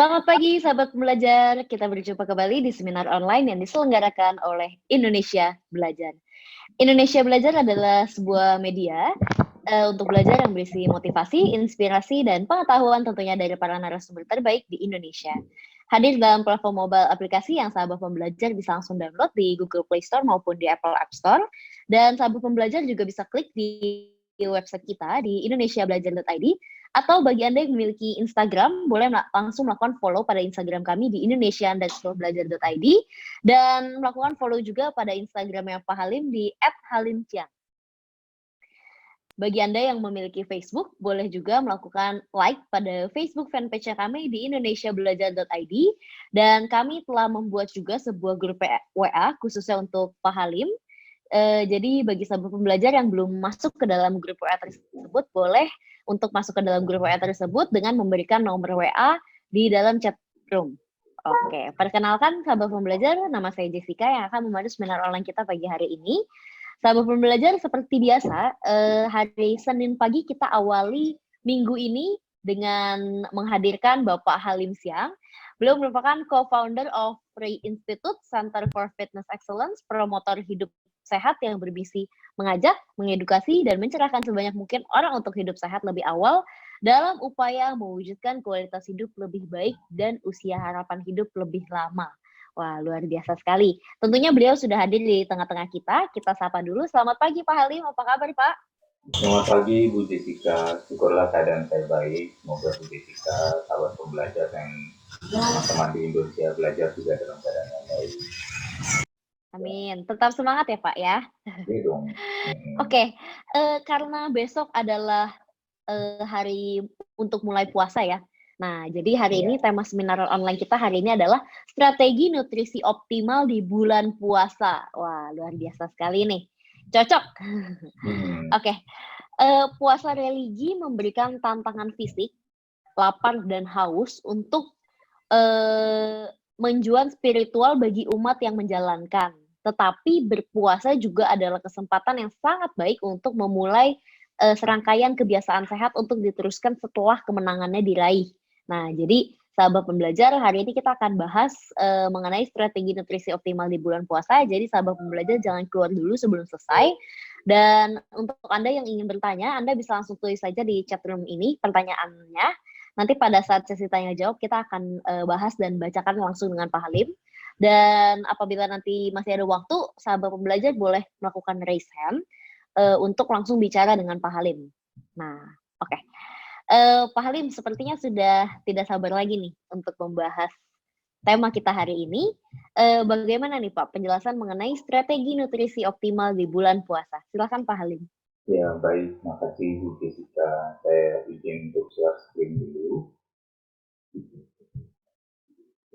Selamat pagi sahabat belajar, kita berjumpa kembali di seminar online yang diselenggarakan oleh Indonesia Belajar. Indonesia Belajar adalah sebuah media untuk belajar yang berisi motivasi, inspirasi, dan pengetahuan tentunya dari para narasumber terbaik di Indonesia. Hadir dalam platform mobile aplikasi yang sahabat pembelajar bisa langsung download di Google Play Store maupun di Apple App Store. Dan sahabat pembelajar juga bisa klik di website kita di indonesiabelajar.id, atau bagi Anda yang memiliki Instagram, boleh langsung melakukan follow pada Instagram kami di indonesia_belajar.id, dan melakukan follow juga pada Instagramnya Pak Halim di @halimciang. Bagi Anda yang memiliki Facebook, boleh juga melakukan like pada Facebook fanpage kami di indonesiabelajar.id, dan kami telah membuat juga sebuah grup WA khususnya untuk Pak Halim. Jadi bagi sahabat pembelajar yang belum masuk ke dalam grup WA tersebut, boleh untuk masuk ke dalam grup WA tersebut dengan memberikan nomor WA di dalam chat room. Oke, perkenalkan sahabat pembelajar, nama saya Jessica yang akan memandu seminar online kita pagi hari ini. Sahabat pembelajar, seperti biasa, hari Senin pagi kita awali minggu ini dengan menghadirkan Bapak Halim Siang. Beliau merupakan co-founder of Free Institute Center for Fitness Excellence, promotor hidup sehat yang bermisi mengajak, mengedukasi, dan mencerahkan sebanyak mungkin orang untuk hidup sehat lebih awal dalam upaya mewujudkan kualitas hidup lebih baik dan usia harapan hidup lebih lama. Wah, luar biasa sekali. Tentunya beliau sudah hadir di tengah-tengah kita. Kita sapa dulu. Selamat pagi Pak Halim, apa kabar Pak? Selamat pagi Bu Jessica, syukurlah keadaan saya baik. Semoga Bu Jessica, sahabat pembelajar dan teman-teman di Indonesia belajar juga dalam keadaan yang baik. Amin. Tetap semangat ya Pak ya. Iya dong. Oke, karena besok adalah hari untuk mulai puasa ya. Nah, jadi hari Iya. ini tema seminar online kita hari ini adalah strategi nutrisi optimal di bulan puasa. Wah, luar biasa sekali nih. Cocok. Hmm. Oke, puasa religi memberikan tantangan fisik, lapar dan haus untuk menjual spiritual bagi umat yang menjalankan. Tetapi berpuasa juga adalah kesempatan yang sangat baik untuk memulai serangkaian kebiasaan sehat untuk diteruskan setelah kemenangannya diraih. Nah, jadi sahabat pembelajar, hari ini kita akan bahas mengenai strategi nutrisi optimal di bulan puasa. Jadi sahabat pembelajar jangan keluar dulu sebelum selesai. Dan untuk Anda yang ingin bertanya, Anda bisa langsung tulis saja di chat room ini pertanyaannya. Nanti pada saat sesi tanya jawab kita akan bahas dan bacakan langsung dengan Pak Halim. Dan apabila nanti masih ada waktu, sahabat pembelajar boleh melakukan raise hand untuk langsung bicara dengan Pak Halim. Nah, oke. Pak Halim sepertinya sudah tidak sabar lagi nih untuk membahas tema kita hari ini. Bagaimana nih Pak penjelasan mengenai strategi nutrisi optimal di bulan puasa? Silakan Pak Halim. Ya baik, makasih Bu Jessica. Saya izin untuk share screen dulu,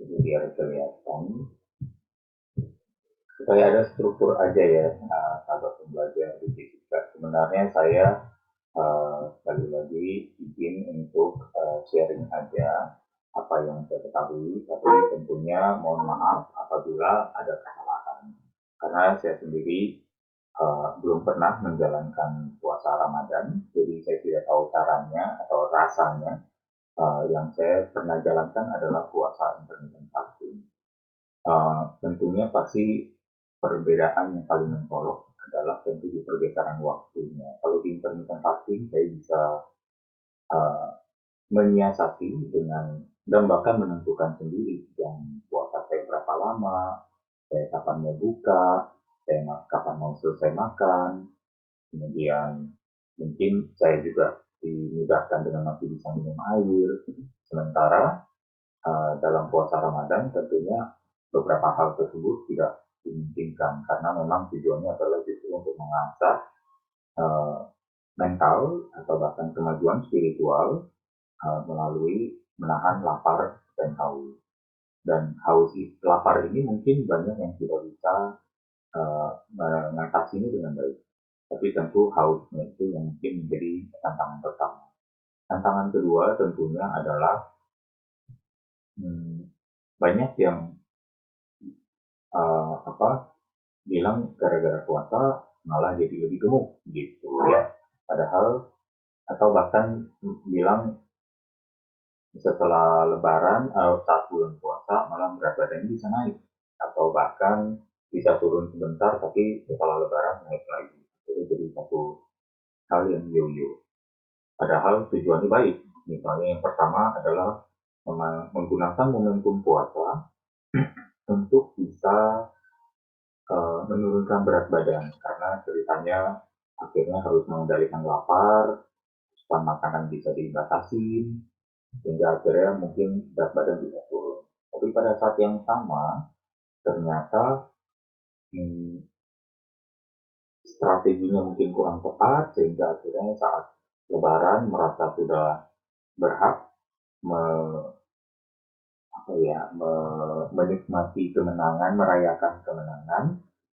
jadi biar kelihatan. Supaya ada struktur aja ya, sahabat pembelajar Bu Jessica. Sebenarnya saya sekali lagi izin untuk sharing aja apa yang saya ketahui, tapi tentunya mohon maaf apabila ada kesalahan. Karena saya sendiri belum pernah menjalankan puasa Ramadan, jadi saya tidak tahu caranya atau rasanya. Yang saya pernah jalankan adalah puasa intermittent fasting. Tentunya pasti perbedaan yang paling mencolok adalah tentu di pergeseran waktunya. Kalau di intermittent fasting saya bisa uh, menyiasati dengan dan bahkan menentukan sendiri jam puasa saya berapa lama, saya kapan mau buka, saya kapan mau selesai makan, kemudian mungkin saya juga dimudahkan dengan masih bisa minum air. Sementara dalam puasa Ramadan tentunya beberapa hal tersebut tidak dimungkinkan karena memang tujuannya adalah justru untuk mengasah uh, mental atau bahkan kemajuan spiritual melalui menahan lapar dan haus. Dan lapar ini mungkin banyak yang tidak bisa mengatasinya dengan baik. Tapi tentu hausnya itu yang mungkin menjadi tantangan pertama. Tantangan kedua tentunya adalah banyak yang bilang gara-gara puasa malah jadi lebih gemuk gitu ya. Padahal atau bahkan bilang setelah Lebaran, saat bulan puasa malah berat badannya bisa naik atau bahkan bisa turun sebentar tapi setelah Lebaran naik lagi. Itu jadi satu hal yang yo-yo. Padahal tujuannya baik. Misalnya yang pertama adalah menggunakan momentum puasa untuk bisa menurunkan berat badan karena ceritanya akhirnya harus mengendalikan lapar, supaya makanan bisa dibatasi, sehingga akhirnya mungkin berat badan bisa turun. Tapi pada saat yang sama, ternyata hmm, strateginya mungkin kurang tepat, sehingga akhirnya saat Lebaran merasa sudah berhak me, apa ya, menikmati kemenangan, merayakan kemenangan,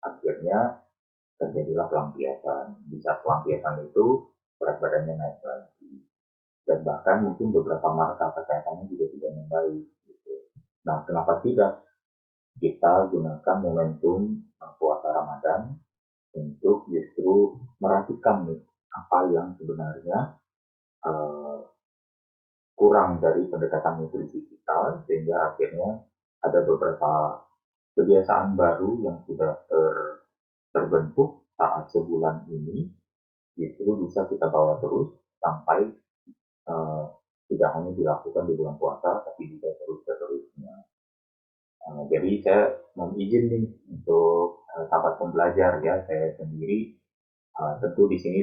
akhirnya terjadilah pelampiasan. Bisa pelampiasan itu berat badannya naik lagi. Dan bahkan mungkin beberapa marka kesehatannya juga tidak membaik. Gitu. Nah, kenapa tidak kita gunakan momentum puasa Ramadan untuk justru merasakan nih apa yang sebenarnya uh, kurang dari pendekatan nutrisi kita sehingga akhirnya ada beberapa kebiasaan baru yang sudah terbentuk saat sebulan ini justru bisa kita bawa terus sampai tidak hanya dilakukan di bulan puasa tapi juga terus-terusnya. Jadi saya mau izin nih untuk sahabat pembelajar ya, saya sendiri tentu di sini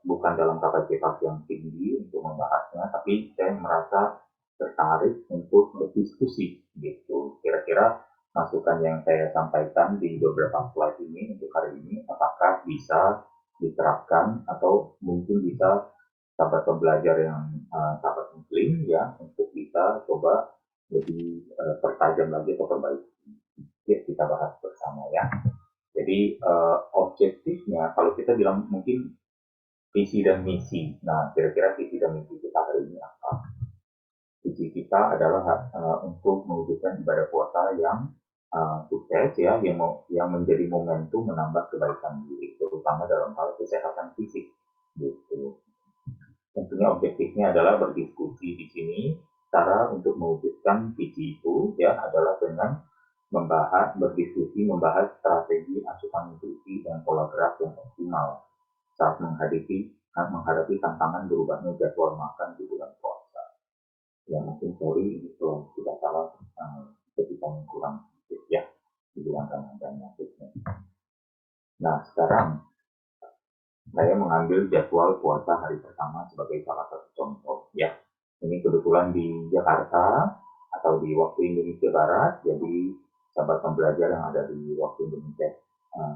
bukan dalam kapasitas yang tinggi untuk membahasnya, tapi saya merasa tertarik untuk berdiskusi gitu. Kira-kira masukan yang saya sampaikan di beberapa slide ini untuk hari ini, apakah bisa diterapkan atau mungkin bisa sahabat pembelajar yang sahabat muslim ya untuk kita coba lebih pertajam lagi atau perbaiki. Ya, kita bahas bersama ya. Jadi objektifnya kalau kita bilang mungkin visi dan misi. Nah, kira-kira visi dan misi kita hari ini apa? Visi kita adalah untuk mewujudkan ibadah puasa yang sukses ya, yang menjadi momentum menambah kebaikan diri, terutama dalam hal kesehatan fisik. Gitu. Tentunya objektifnya adalah berdiskusi di sini. Cara untuk mewujudkan visi itu ya adalah dengan berdiskusi, membahas strategi asupan nutrisi dan pola gerak yang optimal saat menghadapi tantangan berubahnya jadwal makan di bulan puasa. Ya mungkin sorry ini kalau tidak salah ketika yang kurang sedikit ya di bulan Ramadan maksudnya. Nah sekarang saya mengambil jadwal puasa hari pertama sebagai salah satu contoh ya. Ini kebetulan di Jakarta atau di waktu Indonesia Barat, jadi sahabat pembelajar yang ada di waktu Indonesia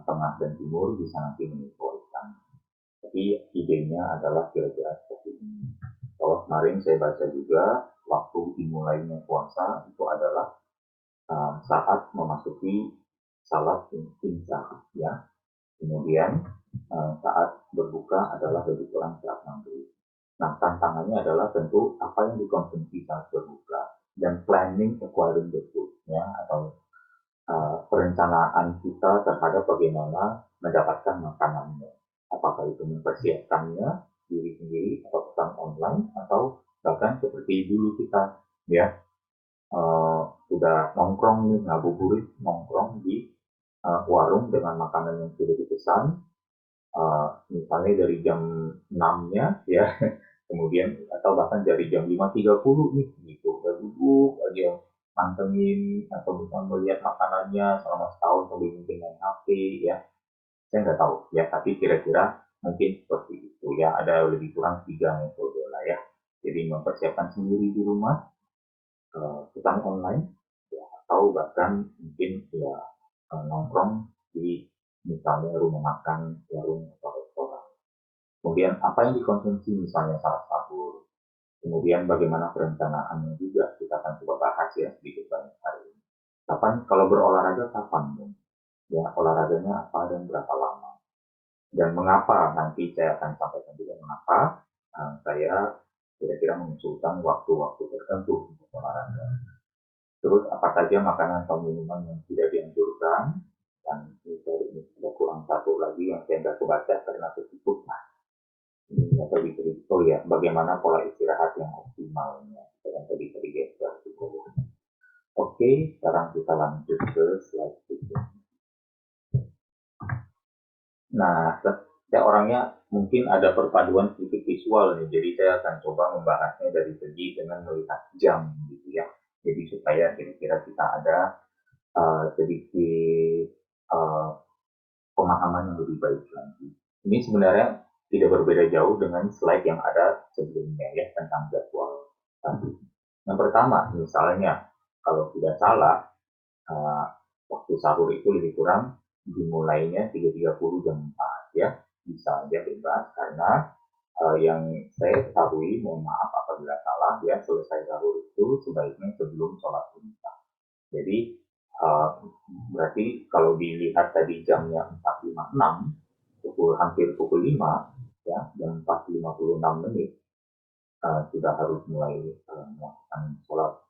Tengah dan Timur bisa nanti menyesuaikan. Tapi idenya adalah kira-kira seperti ini. Kalau kemarin saya baca juga, waktu dimulainya puasa itu adalah saat memasuki salat insya ya. Kemudian saat berbuka adalah lebih kurang saat maghrib. Nah, tantangannya adalah tentu apa yang dikonsumsi saat berbuka dan planning acquiring the food ya atau perencanaan kita terhadap bagaimana mendapatkan makanannya. Apakah itu mempersiapkannya diri sendiri atau pesan online atau bahkan seperti dulu kita ya sudah nongkrong nih ngabuburit nongkrong di warung dengan makanan yang sudah dipesan misalnya dari jam 6-nya ya kemudian atau bahkan dari jam 5.30 nih gitu udah duduk aja mantengin atau misalnya melihat makanannya selama setahun sambil mungkin main HP ya saya nggak tahu ya tapi kira-kira mungkin seperti itu ya ada lebih kurang 3 metode lah ya jadi mempersiapkan sendiri di rumah pesan online ya atau bahkan mungkin ya nongkrong di misalnya rumah makan warung atau restoran. Kemudian apa yang dikonsumsi misalnya saat sahur. Kemudian bagaimana perencanaannya juga kita akan coba bahas ya sedikit banyak hari ini. Kapan kalau berolahraga kapan ya olahraganya apa dan berapa lama dan mengapa nanti saya akan sampaikan juga mengapa saya kira-kira mengusulkan waktu-waktu tertentu untuk olahraga. Terus apa saja makanan atau minuman yang tidak dianjurkan dan ini ada kurang satu lagi yang saya nggak kebaca karena tersebut. Nah, ini lebih oh ya, bagaimana pola istirahat yang optimalnya. Dan tadi Oke, sekarang kita lanjut ke slide berikutnya. Nah, saya orangnya mungkin ada perpaduan sedikit visual nih, jadi saya akan coba membahasnya dari segi dengan melihat jam gitu ya. Jadi supaya kira-kira kita ada sedikit pemahaman yang lebih baik lagi. Ini sebenarnya tidak berbeda jauh dengan slide yang ada sebelumnya ya tentang jadwal tadi. Yang pertama, misalnya kalau tidak salah, waktu sahur itu lebih kurang dimulainya 3.30 jam 4 ya, bisa aja bebas karena yang saya ketahui, mohon maaf apabila salah ya, selesai sahur itu sebaiknya sebelum sholat isya. Jadi berarti kalau dilihat tadi jamnya 4.56, hampir pukul 5 ya, jam 4.56 sudah harus mulai melakukan sholat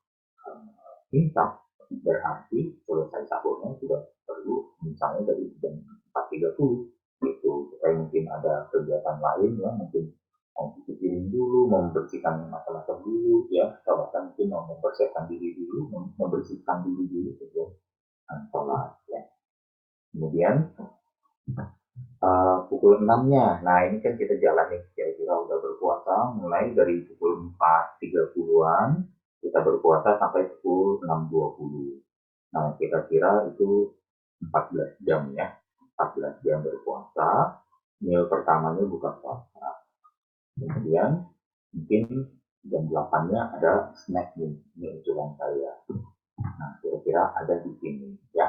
imsak, berarti selesai sahurnya sudah perlu misalnya dari jam 4.30 gitu. Supaya mungkin ada kegiatan lain ya, mungkin mau cuci piring dulu, membersihkan masalah dulu ya, atau bahkan mungkin mau mempersiapkan diri dulu, membersihkan diri dulu sebelum sholat ya. Kemudian pukul 6-nya, nah ini kan kita jalan nih, kira-kira udah berpuasa mulai dari pukul 4.30-an, kita berpuasa sampai pukul 6.20. Nah, kira-kira itu 14 jam ya, 14 jam berpuasa, meal pertamanya buka puasa. Kemudian mungkin jam 8-nya ada snack nih, ini usulan saya. Nah, kira-kira ada di sini ya.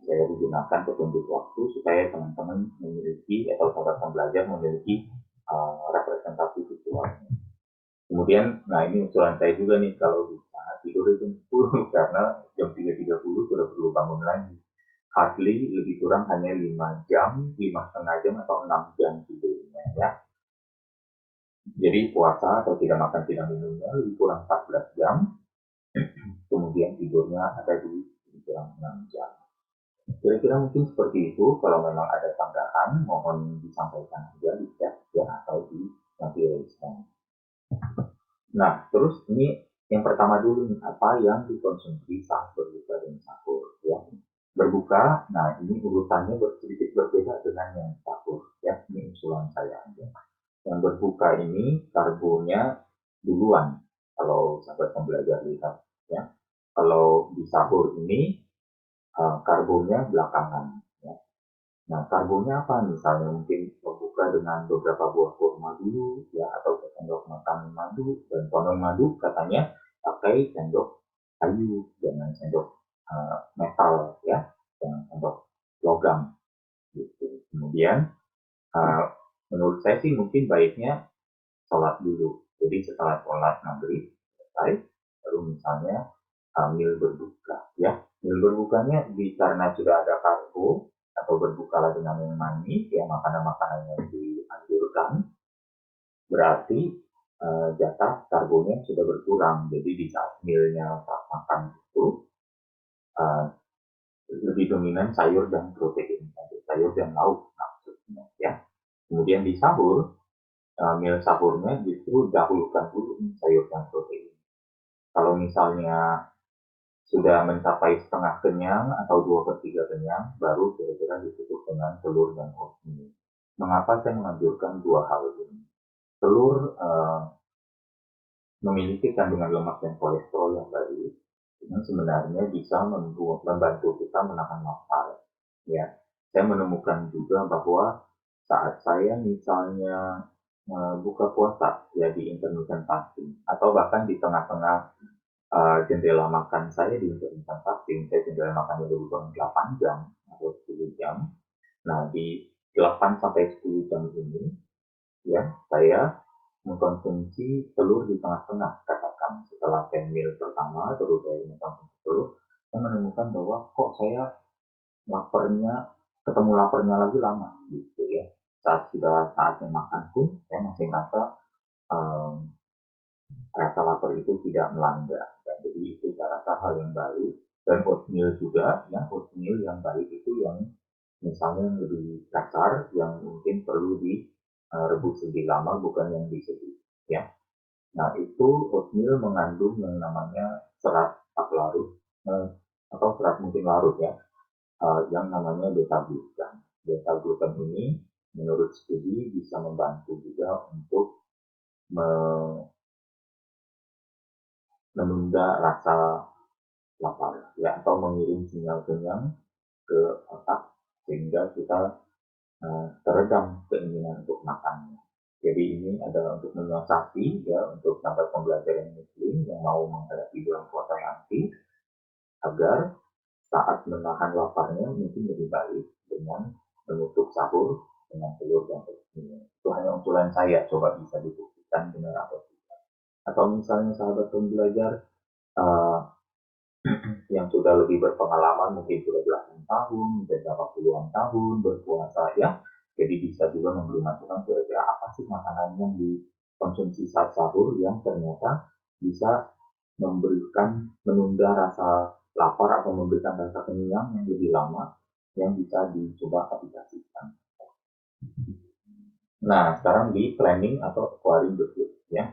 Saya gunakan petunjuk waktu supaya teman-teman memiliki atau sahabat pembelajar memiliki representasi visualnya. Kemudian, nah ini usulan saya juga nih, kalau bisa tidur itu 10 karena jam 3.30 sudah perlu bangun lagi. Hardly lebih kurang hanya 5 jam, 5,5 jam atau 6 jam tidurnya ya. Jadi puasa atau tidak makan tidak minumnya lebih kurang 14 jam, kemudian tidurnya ada di lebih kurang 6 jam. Kira-kira mungkin seperti itu. Kalau memang ada tambahan, mohon disampaikan saja di chat ya, atau di nanti respon. Nah, terus ini yang pertama dulu nih, apa yang dikonsumsi saat berbuka dan sahur ya. Berbuka, nah ini urutannya sedikit berbeda dengan yang sahur ya. Ini usulan saya aja. Yang berbuka ini karbonya duluan, kalau sahabat pembelajar lihat ya. Kalau di sahur ini karbonnya belakangan. Ya. Nah, karbonnya apa? Misalnya mungkin membuka dengan beberapa buah kurma dulu, ya, atau sendok makan madu, dan konon madu katanya pakai sendok kayu, jangan sendok metal, ya, jangan sendok logam. Gitu. Kemudian, menurut saya sih mungkin baiknya sholat dulu. Jadi setelah sholat maghrib selesai, baru misalnya meal berbuka ya. Meal berbukanya karena sudah ada karbo atau berbukalah dengan yang manis ya, makanan-makanan yang dianjurkan, berarti jatah karbonya sudah berkurang. Jadi di saat mealnya saat makan itu lebih dominan sayur dan protein, sayur dan lauk maksudnya ya. Kemudian di sahur, meal sahurnya justru dahulukan dulu sayur dan protein. Kalau misalnya sudah mencapai setengah kenyang atau 2/3 kenyang, baru kira-kira ditutup dengan telur dan oatmeal. Mengapa saya menganjurkan dua hal ini? Telur memiliki kandungan lemak dan kolesterol yang baik, yang sebenarnya bisa membantu kita menahan lapar. Ya, saya menemukan juga bahwa saat saya misalnya buka puasa ya di intermittent fasting atau bahkan di tengah-tengah jendela makan saya di intermittent fasting, saya jendela makannya lebih kurang 8 jam atau 10 jam. Nah, di 8 sampai 10 jam ini, ya, saya mengkonsumsi telur di tengah-tengah, katakan setelah saya meal pertama, terus saya mengkonsumsi telur, saya menemukan bahwa kok saya ketemu laparnya lagi lama, gitu ya. Saat sudah saatnya makan pun, saya masih merasa rasa lapar itu tidak melanda. Dan jadi itu saya rasa hal yang baik. Dan oatmeal juga, ya oatmeal yang baik itu yang misalnya yang lebih kasar, yang mungkin perlu direbus lebih lama, bukan yang diseduh. Ya. Nah itu oatmeal mengandung yang namanya serat tak larut atau serat mungkin larut ya, yang namanya beta-glukan. Beta-glukan ini menurut studi bisa membantu juga untuk menunda rasa lapar ya, atau mengirim sinyal kenyang ke otak sehingga kita teredam keinginan untuk makannya. Jadi ini adalah untuk menyiasati ya, untuk sahabat pembelajaran muslim yang mau menghadapi bulan puasa nanti, agar saat menahan laparnya mungkin lebih baik dengan menutup sahur dengan telur dan ini. Itu hanya usulan saya, coba bisa dibuktikan benar atau tidak. Atau misalnya sahabat pembelajar uh, yang sudah lebih berpengalaman, mungkin sudah belasan tahun, beberapa puluhan tahun berpuasa ya, jadi bisa juga memberi masukan kira-kira apa sih makanan yang dikonsumsi saat sahur yang ternyata bisa memberikan, menunda rasa lapar atau memberikan rasa kenyang yang lebih lama, yang bisa dicoba aplikasikan. Nah, sekarang di planning atau acquiring the food ya,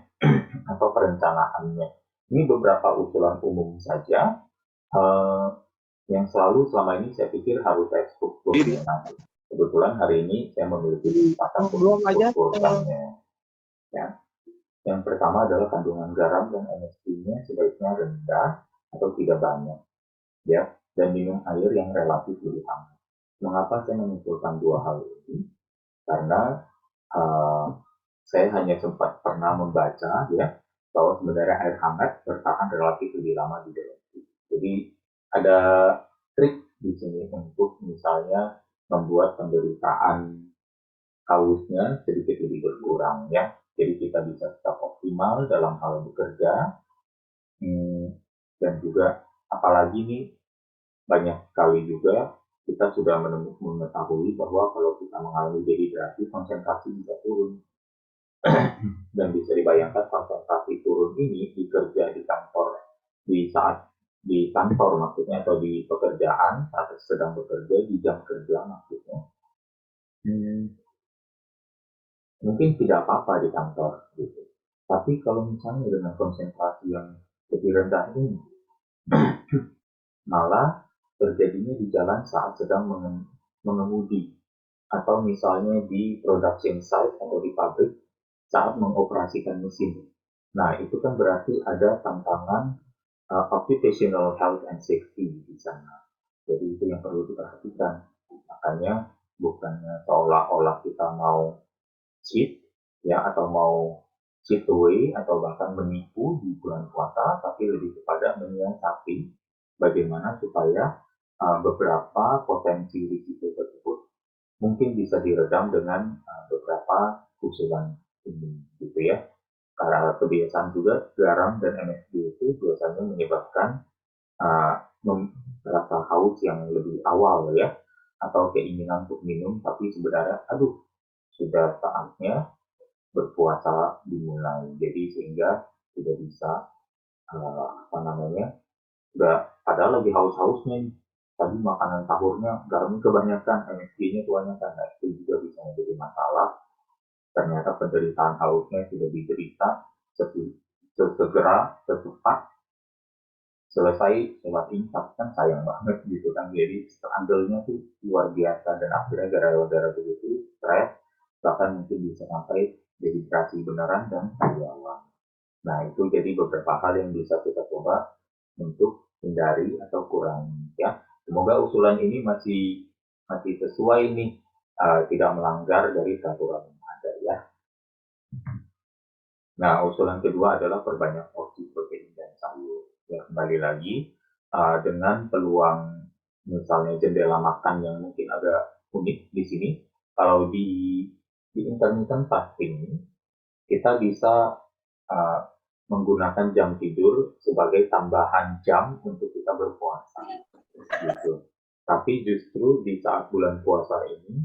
atau perencanaannya. Ini beberapa usulan umum saja, yang selalu selama ini saya pikir harus saya struktur. Nah, kebetulan hari ini saya memiliki kesempatan untuk strukturkannya. Ya. Yang pertama adalah kandungan garam dan MSG-nya sebaiknya rendah atau tidak banyak, ya, dan minum air yang relatif lebih hangat. Mengapa saya mengusulkan dua hal ini? Karena saya hanya sempat pernah membaca ya bahwa sebenarnya air hangat bertahan relatif lebih lama di dalam tubuh. Jadi ada trik di sini untuk misalnya membuat penderitaan hausnya sedikit lebih berkurang ya. Jadi kita bisa tetap optimal dalam hal bekerja, dan juga apalagi nih banyak sekali juga kita sudah mengetahui bahwa kalau kita mengalami dehidrasi konsentrasi bisa turun. Dan bisa dibayangkan konsentrasi turun ini dikerja di kantor, di saat di kantor maksudnya, atau di pekerjaan saat sedang bekerja di jam kerja maksudnya, mungkin tidak apa-apa di kantor gitu. Tapi kalau misalnya dengan konsentrasi yang lebih rendah ini, malah terjadinya di jalan saat sedang mengemudi, atau misalnya di production site atau di pabrik saat mengoperasikan mesin. Nah, itu kan berarti ada tantangan occupational health and safety di sana. Jadi itu yang perlu diperhatikan. Makanya bukannya seolah-olah kita mau cheat ya, atau mau cheat away atau bahkan menipu di bulan puasa, tapi lebih kepada menyiasati bagaimana supaya beberapa potensi risiko tersebut mungkin bisa diredam dengan beberapa usulan ini gitu ya. Karena kebiasaan juga garam dan MSG itu biasanya menyebabkan rasa haus yang lebih awal ya, atau keinginan untuk minum, tapi sebenarnya aduh sudah saatnya berpuasa dimulai. Jadi sehingga tidak bisa apa namanya, udah padahal lagi haus-hausnya, tadi makanan sahurnya garamnya kebanyakan, MSG-nya kebanyakan, nah itu juga bisa menjadi masalah. Ternyata penderitaan hausnya sudah diderita segera, secepat selesai sholat imsak, kan sayang banget gitu kan. Jadi struggle-nya tuh luar biasa, dan akhirnya gara-gara begitu stres, bahkan mungkin bisa sampai dehidrasi beneran dan sariawan. Nah itu jadi beberapa hal yang bisa kita coba untuk hindari atau kurangi ya. Semoga usulan ini masih sesuai nih, tidak melanggar dari peraturan yang ada ya. Nah, usulan kedua adalah perbanyak porsi protein dan sayur. Ya, kembali lagi dengan peluang misalnya jendela makan yang mungkin agak unik di sini. Kalau di intermittent fasting kita bisa menggunakan jam tidur sebagai tambahan jam untuk kita berpuasa. Gitu. Tapi justru di saat bulan puasa ini,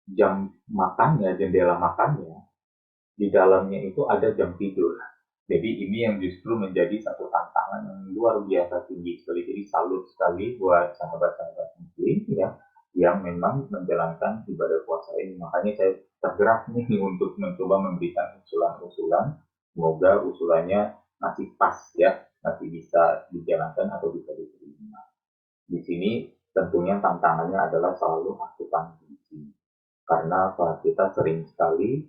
jam makannya, jendela makannya, di dalamnya itu ada jam tidur. Jadi ini yang justru menjadi satu tantangan yang luar biasa tinggi sekali. Jadi salut sekali buat sahabat-sahabat muslim ya, yang memang menjalankan ibadah puasa ini. Makanya saya tergerak nih untuk mencoba memberikan usulan-usulan. Semoga usulannya masih pas ya, masih bisa dijalankan atau bisa diterima. Di sini tentunya tantangannya adalah selalu asupan gizi. Karena kita sering sekali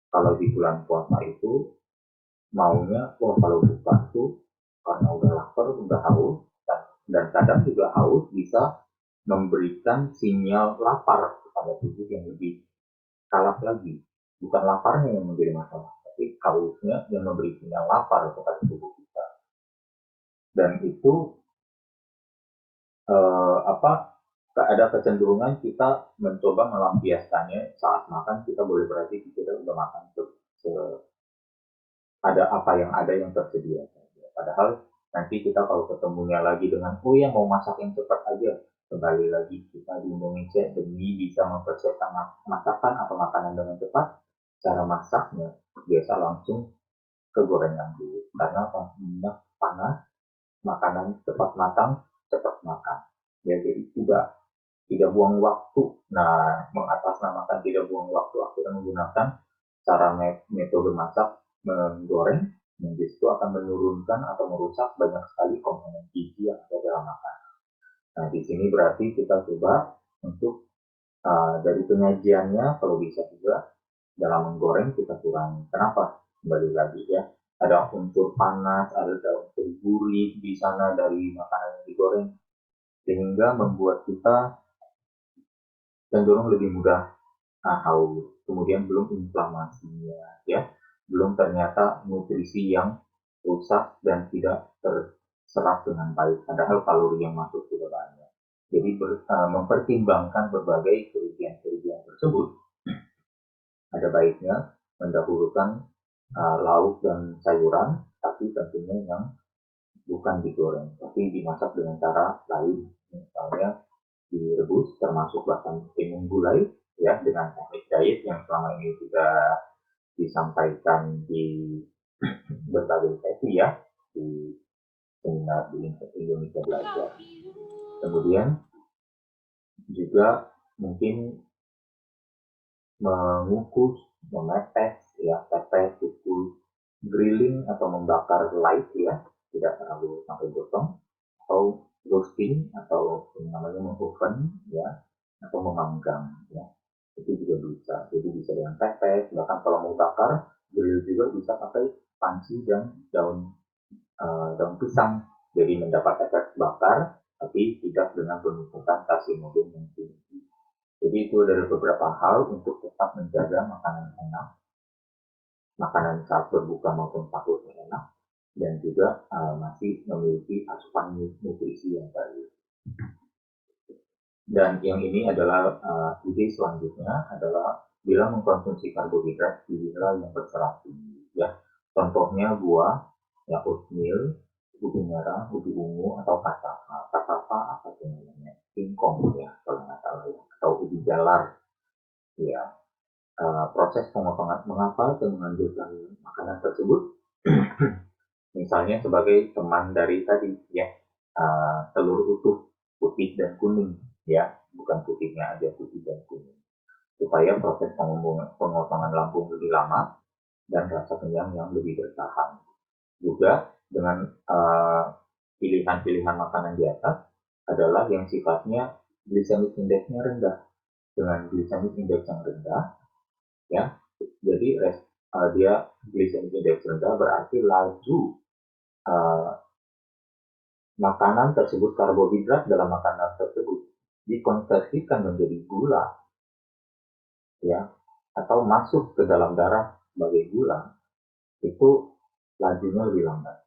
kalau di bulan puasa itu maunya, wah kalau buka tuh karena udah lapar, udah haus, dan kadang juga haus bisa memberikan sinyal lapar kepada tubuh yang lebih kalap lagi. Bukan laparnya yang menjadi masalah, tapi hausnya yang memberi sinyal lapar kepada tubuh kita. Dan itu apa ada kecenderungan kita mencoba melampiaskannya saat makan. Kita boleh berarti kita udah makan ada apa yang ada yang tersedia saja. Padahal nanti kita kalau ketemunya lagi dengan oh ya mau masak yang cepat aja, kembali lagi kita di Indonesia demi bisa mempersiapkan masakan atau makanan dengan cepat, cara masaknya biasa langsung ke gorengan dulu karena minyak panas, makanan cepat matang, cepat makan. Ya, jadi tidak buang waktu. Nah, mengatasnamakan tidak buang waktu, kita menggunakan cara metode masak menggoreng yang justru akan menurunkan atau merusak banyak sekali komponen gizi yang ada dalam makanan. Nah, di sini berarti kita coba untuk dari penyajiannya kalau bisa juga dalam menggoreng kita kurangi. Kenapa? Kembali lagi ya, ada unsur panas, ada unsur gurih di sana dari makanan yang digoreng, sehingga membuat kita cenderung lebih mudah haus. Kemudian belum inflamasinya, ya, belum ternyata nutrisi yang rusak dan tidak terserap dengan baik. Padahal kalori yang masuk sudah banyak. Jadi mempertimbangkan berbagai kerugian-kerugian tersebut, ada baiknya mendahulukan lauk dan sayuran, tapi tentunya yang bukan digoreng, tapi dimasak dengan cara lain, misalnya direbus, termasuk bahkan minum gulai, ya, dengan teknik diet yang selama ini sudah disampaikan di berbagai sesi ya, di seminar di Indonesia Belajar. Kemudian juga mungkin mengukus, memetes, ya, pepes, kukus, grilling atau membakar light ya, tidak terlalu sampai gosong, atau roasting atau namanya mengoven ya, atau memanggang ya, itu juga bisa. Jadi bisa dengan pepes, bahkan kalau mau bakar grill juga bisa pakai panci dan daun pisang, jadi mendapat efek bakar tapi tidak dengan penumpukan karsinogén yang tinggi. Jadi itu adalah beberapa hal untuk tetap menjaga makanan enak, makanan saat berbuka maupun sahurnya enak, dan juga masih memiliki asupan nutrisi yang baik. Dan yang ini adalah ide selanjutnya adalah bila mengkonsumsi karbohidrat pilihlah yang berserat tinggi. Ya, contohnya buah, ya, oatmeal, ubi merah, ubi ungu atau cassava. Cassava apa sih namanya? Singkong ya, kalau nggak salah ya, atau ubi jalar. Ya, proses pemotongan mengapa dan menganjurkan makanan tersebut? Misalnya sebagai teman dari tadi ya, telur utuh putih dan kuning ya, bukan putihnya aja, putih dan kuning, supaya proses pemotongan lambung lebih lama dan rasa kenyang yang lebih bertahan. Juga dengan pilihan-pilihan makanan di atas adalah yang sifatnya glycemic index-nya rendah. Dengan glycemic index yang rendah ya, jadi dia glycemic index rendah berarti laju makanan tersebut, karbohidrat dalam makanan tersebut dikonversikan menjadi gula ya, atau masuk ke dalam darah sebagai gula, itu lajunya lebih lambat.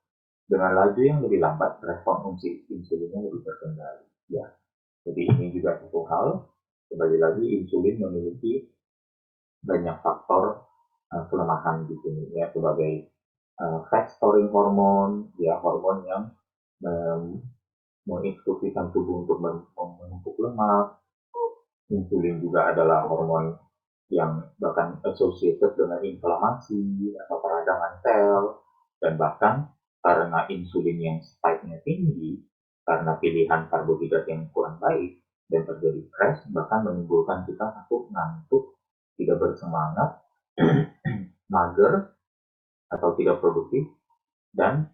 Dengan laju yang lebih lambat, respon insulinnya lebih terkendali ya. Jadi ini juga satu hal, kembali lagi insulin memiliki banyak faktor kelemahan di sini ya, sebagai fat storing hormone ya, hormon yang menginstruksikan tubuh untuk menumpuk lemak. Insulin juga adalah hormon yang bahkan associated dengan inflamasi atau peradangan sel, dan bahkan karena insulin yang spike-nya tinggi, karena pilihan karbohidrat yang kurang baik dan terjadi crash, bahkan menimbulkan kita takut, ngantuk, tidak bersemangat, mager atau tidak produktif, dan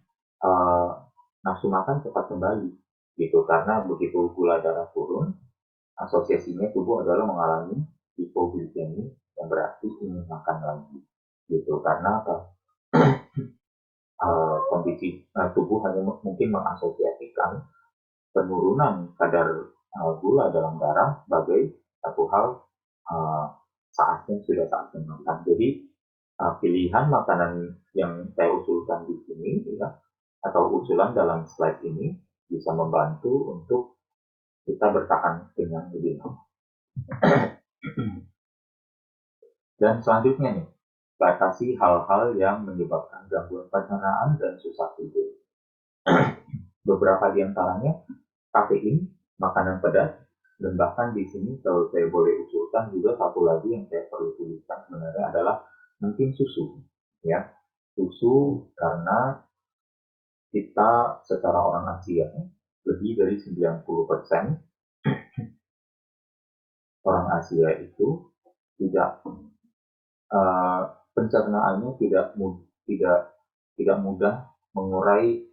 nafsu makan cepat kembali. gitu. Karena begitu gula darah turun, asosiasinya tubuh adalah mengalami hipoglikemi yang berarti ingin makan lagi gitu. Karena kondisi tubuh hanya mungkin mengasosiasikan penurunan kadar gula dalam darah sebagai satu hal sudah saatnya makan. Jadi pilihan makanan yang saya usulkan di sini ya, atau usulan dalam slide ini bisa membantu untuk kita bertahan kenyang lebih lama. Dan selanjutnya nih, batasi hal-hal yang menyebabkan gangguan pencernaan dan susah tidur. Beberapa di antaranya kafein, makanan pedas, dan bahkan di sini kalau saya boleh usulkan juga satu lagi yang saya perlu tuliskan sebenarnya adalah mungkin susu, ya. Susu karena kita secara orang Asia lebih dari 90% orang Asia itu tidak pencernaannya tidak mudah mengurai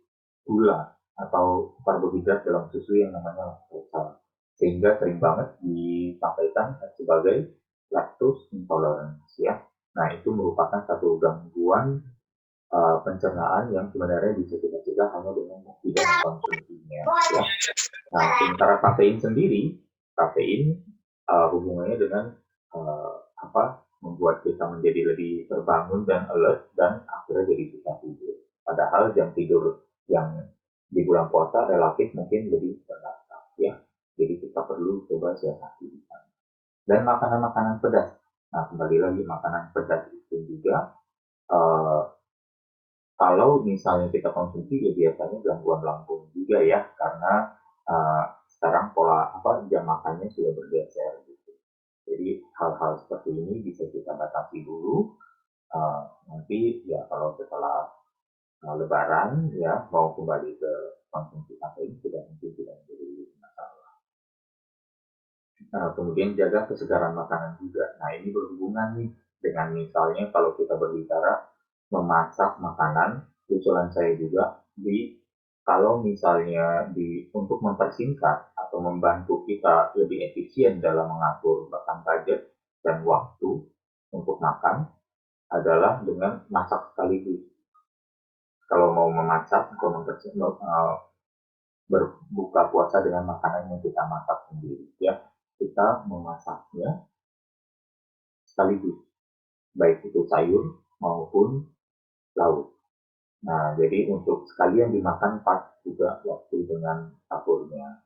gula atau karbohidrat dalam susu yang namanya laktosa, sehingga sering banget disampaikan sebagai lactose intolerance ya. Nah itu merupakan satu gangguan pencernaan yang sebenarnya bisa kita cegah hanya dengan tidak mengkonsumsinya ya. Nah sementara kafein hubungannya dengan membuat kita menjadi lebih terbangun dan alert dan akhirnya jadi susah tidur. Padahal jam tidur yang di bulan puasa relatif mungkin lebih teratur ya. Jadi kita perlu coba siasati di sana. Dan makanan-makanan pedas. Nah kembali lagi makanan pedas itu juga kalau misalnya kita konsumsi ya biasanya gangguan lambung juga ya karena sekarang pola jam makannya sudah bergeser gitu. Jadi hal-hal seperti ini bisa kita batasi dulu. Nanti ya kalau setelah Lebaran ya mau kembali ke konsumsi kafein sudah mungkin tidak menjadi masalah. Kemudian jaga kesegaran makanan juga. Nah ini berhubungan nih dengan misalnya kalau kita berbicara memasak makanan, usulan saya juga kalau misalnya untuk mempersingkat atau membantu kita lebih efisien dalam mengatur bahkan budget dan waktu untuk makan adalah dengan masak sekaligus. Kalau mau memasak atau berbuka puasa dengan makanan yang kita masak sendiri ya, kita memasaknya sekaligus, baik itu sayur maupun lauk. Nah, jadi untuk sekalian dimakan pas juga waktu dengan sahurnya.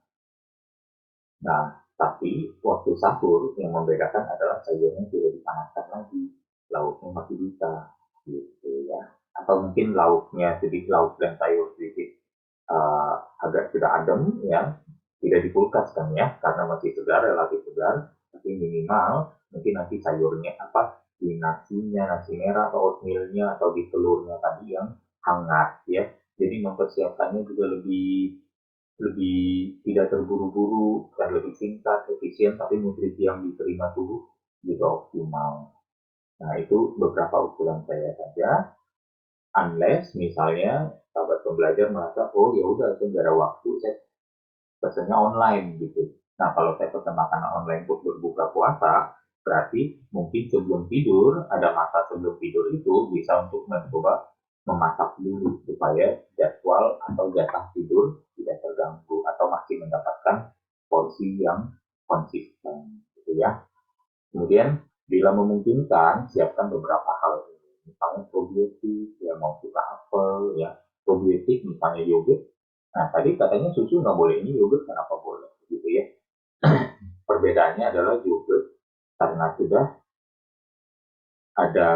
Nah, tapi waktu sahur yang membedakan adalah sayurnya tidak dipanaskan lagi, lauknya masih bisa, gitu ya. Atau mungkin lauknya sedikit, lauk dan sayur sedikit agak sudah adem ya, tidak dikulkas kan ya, karena masih segar, relatif segar, tapi minimal mungkin nanti sayurnya di nasinya, nasi merah atau oatmealnya atau di telurnya tadi yang hangat ya. Jadi mempersiapkannya juga lebih lebih tidak terburu-buru dan lebih singkat, efisien, tapi nutrisi yang diterima tubuh juga optimal. Nah itu beberapa usulan saya saja. Unless misalnya sahabat pembelajar merasa oh ya udah saya nggak ada waktu, saya pesannya online gitu. Nah kalau saya pesan makanan online untuk berbuka puasa, berarti mungkin sebelum tidur, ada masa sebelum tidur itu bisa untuk mencoba memasak dulu supaya jadwal atau jatah tidur tidak terganggu atau masih mendapatkan porsi yang konsisten gitu ya. Kemudian bila memungkinkan siapkan beberapa hal ini, misalnya probiotik ya mau suka apel ya, probiotik misalnya yogurt. Nah tadi katanya susu nggak boleh, ini yogurt kenapa boleh gitu ya. Perbedaannya adalah yogurt karena sudah ada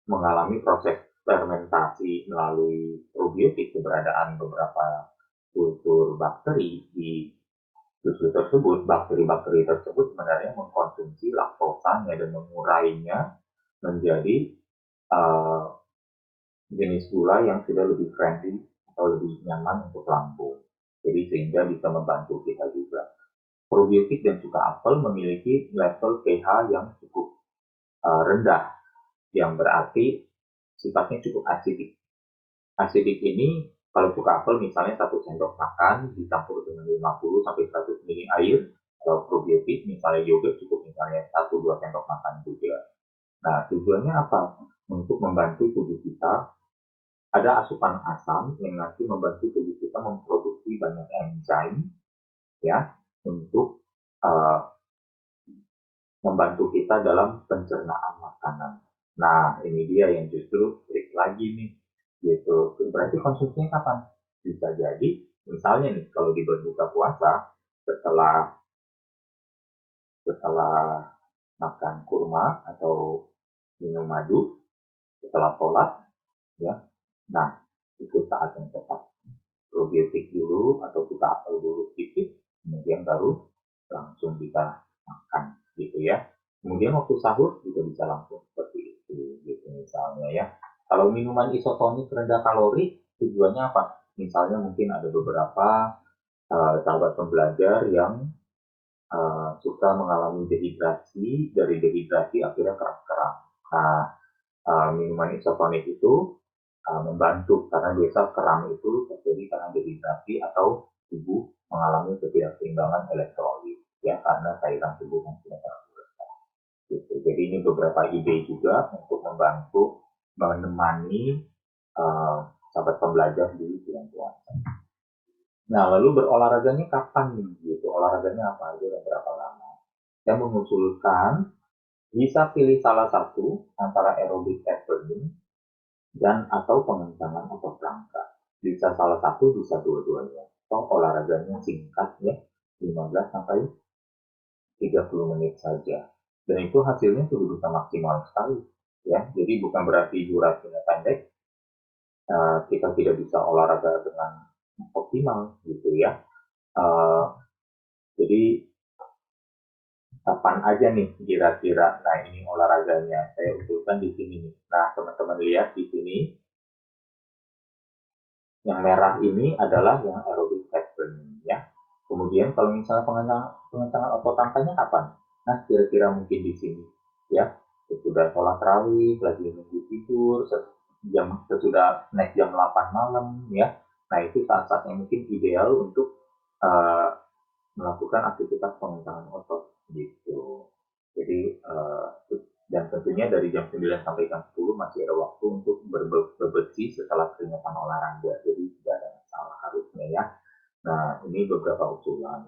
mengalami proses fermentasi melalui probiotik, keberadaan beberapa kultur bakteri di susu tersebut, bakteri-bakteri tersebut sebenarnya mengkonsumsi laktosanya dan mengurainya menjadi jenis gula yang sudah lebih friendly atau lebih nyaman untuk lambung. Jadi sehingga bisa membantu kita juga. Probiotik dan cuka apel memiliki level pH yang cukup rendah, yang berarti sifatnya cukup asidik. Asidik ini Kalau cuka apel misalnya 1 sendok makan dicampur dengan 50 sampai 100 ml air. Kalau probiotik misalnya yogurt cukup misalnya 1-2 sendok makan juga. Nah, tujuannya apa? Untuk membantu tubuh kita, ada asupan asam yang nanti membantu tubuh kita memproduksi banyak enzim ya untuk uh, membantu kita dalam pencernaan makanan. Nah, ini dia yang justru trik lagi nih, gitu. Berarti konsumsinya kapan? Bisa jadi, misalnya nih, kalau di berbuka puasa, setelah setelah makan kurma atau minum madu, setelah sholat, ya. Nah, itu saat yang tepat. Probiotik dulu atau kita apel dulu sedikit, kemudian baru langsung kita makan gitu ya. Kemudian waktu sahur juga bisa langsung seperti itu gitu misalnya ya. Kalau minuman isotonik rendah kalori tujuannya apa? Misalnya mungkin ada beberapa sahabat pembelajar yang suka mengalami dehidrasi, dari dehidrasi akhirnya kram-kram. Nah, minuman isotonik itu membantu karena biasa kram itu terjadi karena dehidrasi atau tubuh mengalami ketidakseimbangan elektrolit ya karena cairan tubuh yang tidak terlalu rendah. Gitu. Jadi ini beberapa ide juga untuk membantu menemani sahabat pembelajar di bulan puasa. Nah, lalu berolahraganya kapan nih? Gitu. Olahraganya apa aja dan berapa lama? Saya mengusulkan bisa pilih salah satu antara aerobic fat burning dan atau pengencangan otot rangka. Bisa salah satu, bisa dua-duanya. Atau olahraganya singkat ya, 15 sampai 30 menit saja. Dan itu hasilnya sudah bisa maksimal sekali. Ya, jadi bukan berarti durasinya pendek, kita tidak bisa olahraga dengan optimal gitu ya. Jadi kapan aja nih kira-kira. Nah ini olahraganya saya usulkan di sini nih. Nah teman-teman lihat di sini yang merah ini adalah yang aerobic fat burning ya. Kemudian kalau misalnya pengencangan otot tangkanya kapan? Nah kira-kira mungkin di sini ya. Sesudah sholat rawih, lagi nunggu tidur, sesudah naik jam 8 malam ya. Nah itu saat-saat yang mungkin ideal untuk uh, melakukan aktivitas pengencangan otot gitu. Jadi dan tentunya dari jam 9 sampai jam 10 masih ada waktu untuk berbersih setelah keringatan olahraga. Jadi tidak ada masalah harusnya ya. Nah, ini beberapa usulan.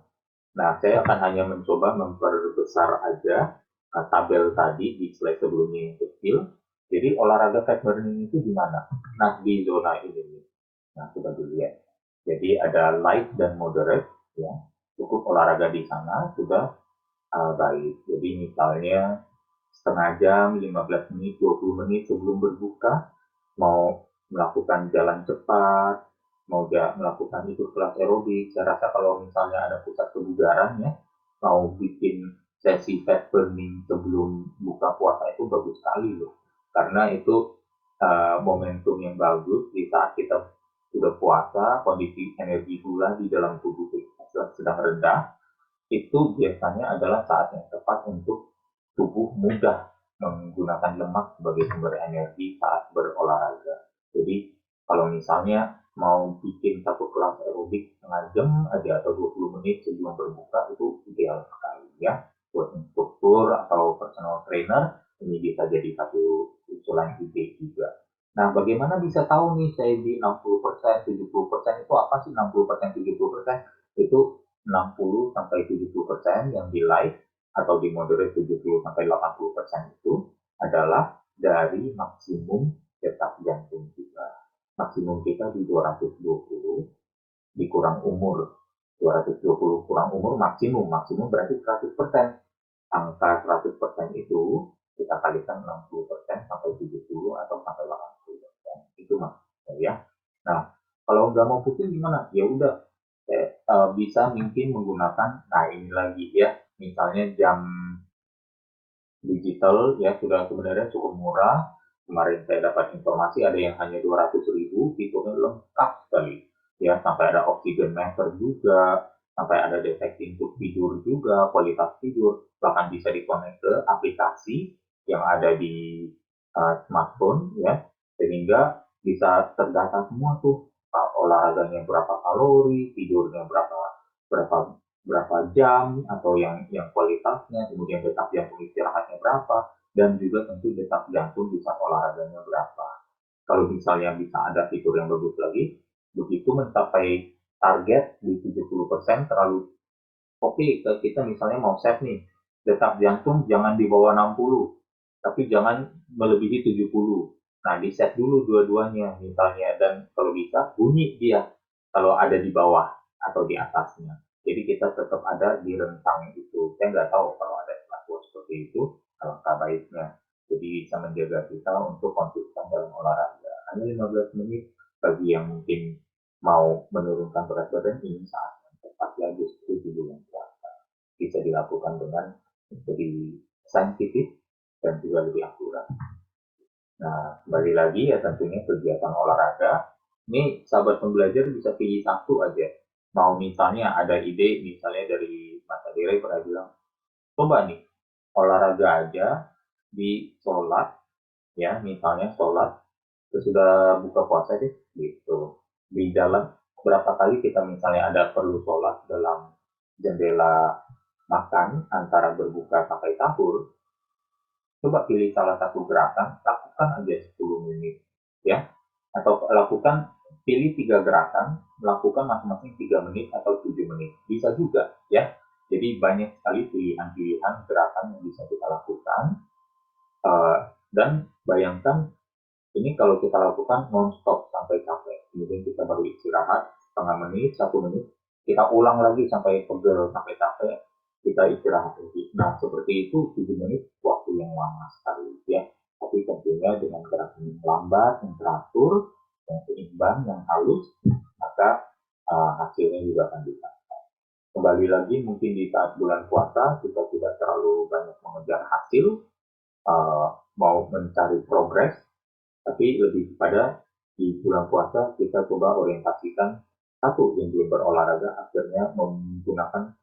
Nah, saya akan hanya mencoba memperbesar aja tabel tadi di slide sebelumnya yang kecil. Jadi olahraga fat burning itu di mana? Nah, di zona ini. Nah, coba dilihat. Jadi ada light dan moderate ya. Cukup olahraga di sana sudah baik. Jadi misalnya setengah jam, 15 menit, 20 menit sebelum berbuka, mau melakukan jalan cepat, mau melakukan ikut kelas aerobik. Saya rasa kalau misalnya ada pusat kebugaran ya, mau bikin sesi fat burning sebelum buka puasa itu bagus sekali loh. Karena itu momentum yang bagus di saat kita sudah puasa, kondisi energi gula di dalam tubuh kita sedang rendah, itu biasanya adalah saat yang tepat untuk tubuh mudah menggunakan lemak sebagai sumber energi saat berolahraga. Jadi kalau misalnya mau bikin satu kelas aerobik setengah jam aja atau 20 menit sebelum berbuka itu ideal sekali ya. Buat instruktur atau personal trainer ini bisa jadi satu usulan ide juga. Nah, bagaimana bisa tahu nih saya di 60%, 70% itu apa sih 60%, 70%? Itu 60 sampai 70% yang di light atau di moderate 70 sampai 80% itu adalah dari maksimum detak jantung kita. Maksimum kita di 220 dikurang umur. 220 kurang umur maksimum. Maksimum berarti 100%. Angka 100% itu kita kalikan 60% sampai 70 atau sampai 80%. Itu maksudnya ya. Nah, kalau nggak mau putih gimana? Ya udah, bisa mungkin menggunakan, nah ini lagi ya, misalnya jam digital ya sudah sebenarnya cukup murah. Kemarin saya dapat informasi ada yang hanya 200.000, fiturnya lengkap sekali. Ya, sampai ada oxygen meter juga, sampai ada deteksi untuk tidur juga, kualitas tidur, bahkan bisa dikonek ke aplikasi yang ada di smartphone ya, sehingga bisa terdata semua tuh olahraganya berapa kalori, tidurnya berapa berapa jam, atau yang kualitasnya, kemudian detak jantung istirahatnya berapa, dan juga tentu detak jantung di saat olahraganya berapa. Kalau misalnya bisa ada fitur yang bagus lagi, begitu mencapai target di 70% terlalu oke, kita misalnya mau set nih, detak jantung jangan di bawah 60, tapi jangan melebihi 70. Nah, di set dulu dua-duanya misalnya, dan kalau bisa bunyi dia kalau ada di bawah atau di atasnya. Jadi kita tetap ada di rentang itu. Saya nggak tahu kalau ada smartwatch seperti itu, alangkah baiknya. Jadi bisa menjaga kita untuk konsisten dalam olahraga. Hanya 15 menit bagi yang mungkin mau menurunkan berat badan, ini saat yang tepat ya, justru di bulan puasa. Bisa dilakukan dengan lebih saintifik dan juga lebih akurat. Nah, kembali lagi ya, tentunya kegiatan olahraga, ini sahabat pembelajar bisa pilih satu aja. Mau misalnya ada ide, misalnya dari Mas Adire pernah bilang, coba nih olahraga aja di sholat, ya misalnya sholat, sesudah buka puasa deh, gitu. Di dalam berapa kali kita misalnya ada perlu sholat dalam jendela makan antara berbuka sampai sahur, coba pilih salah satu gerakan, lakukan aja 10 menit, ya. Atau lakukan, pilih 3 gerakan, lakukan masing-masing 3 menit atau 7 menit. Bisa juga, ya. Jadi banyak sekali pilihan-pilihan gerakan yang bisa kita lakukan. Dan bayangkan, ini kalau kita lakukan non-stop sampai capek. Kemudian kita baru istirahat setengah menit, 1 menit, kita ulang lagi sampai pegel, sampai capek, kita istirahat lagi. Nah, seperti itu 7 menit waktu yang lama sekali ya. Tapi tentunya dengan gerakan yang lambat, yang teratur, yang seimbang, yang halus, maka hasilnya juga akan ditahan. Kembali lagi mungkin di saat bulan puasa kita tidak terlalu banyak mengejar hasil, mau mencari progres, tapi lebih kepada di bulan puasa kita coba orientasikan satu yang belum berolahraga akhirnya menggunakan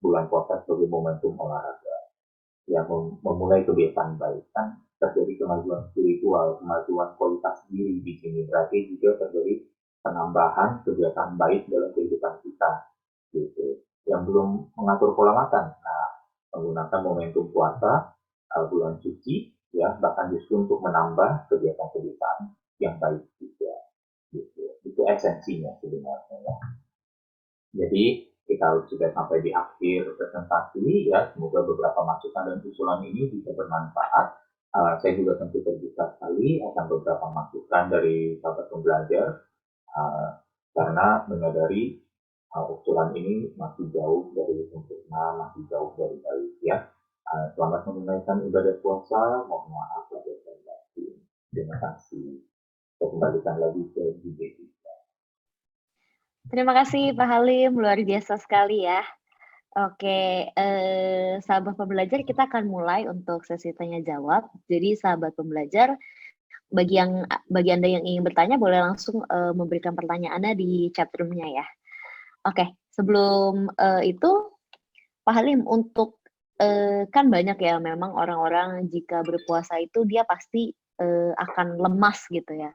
bulan puasa sebagai momentum olahraga, yang memulai kebiasaan baik. Kan terjadi kemajuan spiritual, kemajuan kualitas diri di sini, berarti juga terjadi penambahan kegiatan baik dalam kehidupan kita gitu. Yang belum mengatur pola makan, nah menggunakan momentum puasa, bulan suci, ya bahkan justru untuk menambah kegiatan-kegiatan yang baik juga gitu. Itu esensinya sebenarnya ya. Jadi kita sudah sampai di akhir presentasi ya, semoga beberapa masukan dan usulan ini bisa bermanfaat. Saya juga tentu terbuka sekali akan beberapa masukan dari sahabat pembelajar, karena menyadari usulan ini masih jauh dari sempurna, masih jauh dari baik ya. Selamat menunaikan ibadah puasa, mohon maaf lahir dan batin. Terima kasih. Saya kembalikan lagi ke DJ. Terima kasih Pak Halim, luar biasa sekali ya. Oke, sahabat pembelajar, kita akan mulai untuk sesi tanya jawab. Jadi sahabat pembelajar, bagi Anda yang ingin bertanya boleh langsung memberikan pertanyaannya di chat room-nya ya. Oke, sebelum itu Pak Halim, untuk kan banyak ya memang orang-orang jika berpuasa itu dia pasti akan lemas gitu ya.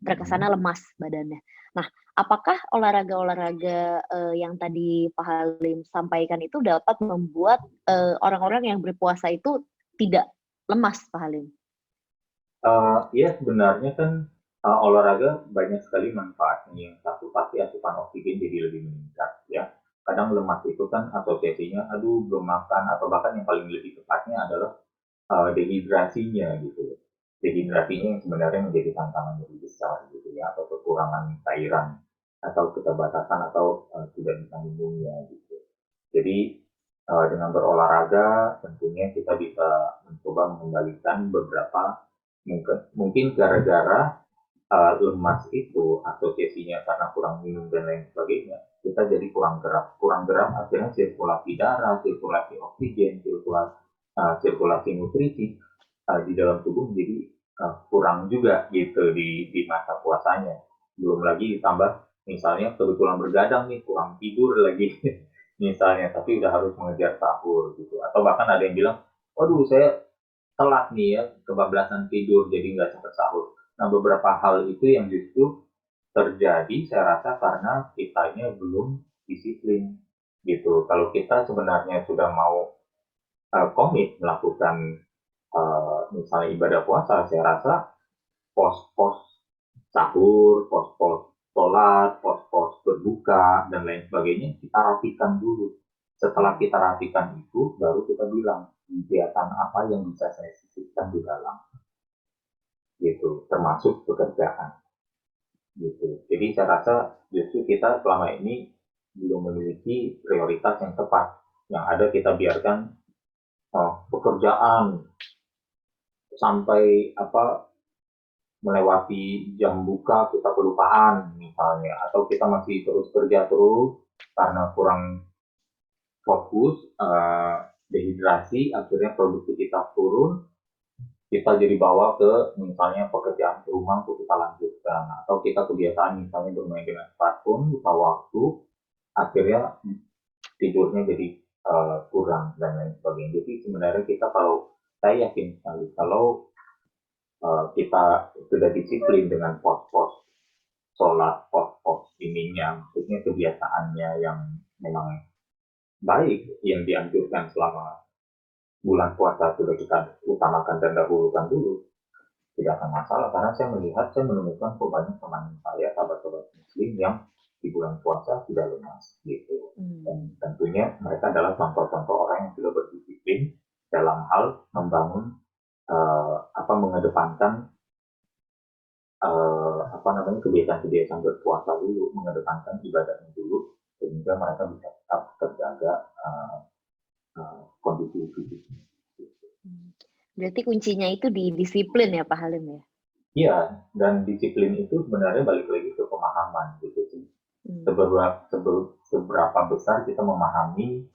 Terkesannya lemas badannya. Nah, apakah olahraga-olahraga yang tadi Pak Halim sampaikan itu dapat membuat orang-orang yang berpuasa itu tidak lemas, Pak Halim? Ya sebenarnya kan olahraga banyak sekali manfaatnya. Yang satu pasti asupan oksigen jadi lebih meningkat ya. Kadang lemas itu kan asosiasinya, aduh belum makan, atau bahkan yang paling lebih tepatnya adalah dehidrasinya gitu. Dehidrasinya yang sebenarnya menjadi tantangan lebih besar gitu ya, atau kekurangan cairan, atau keterbatasan, atau tidak bisa minumnya gitu. Jadi dengan berolahraga tentunya kita bisa mencoba mengembalikan beberapa, mungkin gara-gara lemas itu asosiasinya karena kurang minum dan lain sebagainya, kita jadi kurang gerak akhirnya sirkulasi darah, sirkulasi oksigen, sirkulasi nutrisi di dalam tubuh menjadi kurang juga gitu di masa puasanya. Belum lagi ditambah misalnya kebetulan bergadang nih, kurang tidur lagi misalnya, tapi udah harus mengejar sahur gitu. Atau bahkan ada yang bilang, waduh saya telat nih ya, kebablasan tidur jadi nggak sempat sahur. Nah beberapa hal itu yang justru terjadi saya rasa karena kitanya belum disiplin gitu. Kalau kita sebenarnya sudah mau komit melakukan misalnya ibadah puasa, saya rasa pos-pos sahur, pos-pos sholat, pos-pos berbuka, dan lain sebagainya kita rapikan dulu. Setelah kita rapikan itu, baru kita bilang kegiatan apa yang bisa saya sisipkan di dalam, gitu, termasuk pekerjaan, gitu. Jadi saya rasa justru kita selama ini belum memiliki prioritas yang tepat. Yang ada kita biarkan pekerjaan sampai melewati jam buka kita kelupaan misalnya, atau kita masih terus kerja terus karena kurang fokus, dehidrasi, akhirnya produktivitas turun, kita jadi bawa ke misalnya pekerjaan rumah untuk kita lanjutkan, atau kita kebiasaan misalnya bermain dengan smartphone lupa waktu, akhirnya tidurnya jadi kurang dan lain sebagainya. Jadi sebenarnya kita, kalau saya yakin sekali kalau kita sudah disiplin dengan pos-pos sholat, pos-pos ininya, maksudnya kebiasaannya yang memang baik, yang dianjurkan selama bulan puasa sudah kita utamakan dan dahulukan dulu, tidak akan masalah. Karena saya menemukan banyak teman saya, sahabat-sahabat muslim yang di bulan puasa sudah lemas gitu. Dan tentunya mereka adalah contoh-contoh orang yang sudah berdisiplin dalam hal membangun mengedepankan kebiasaan-kebiasaan berpuasa dulu, mengedepankan ibadahnya dulu, sehingga mereka bisa tetap terjaga kondisi fisiknya. Berarti kuncinya itu di disiplin ya Pak Halim ya? Iya, dan disiplin itu sebenarnya balik lagi ke pemahaman gitu sih. Seberapa besar kita memahami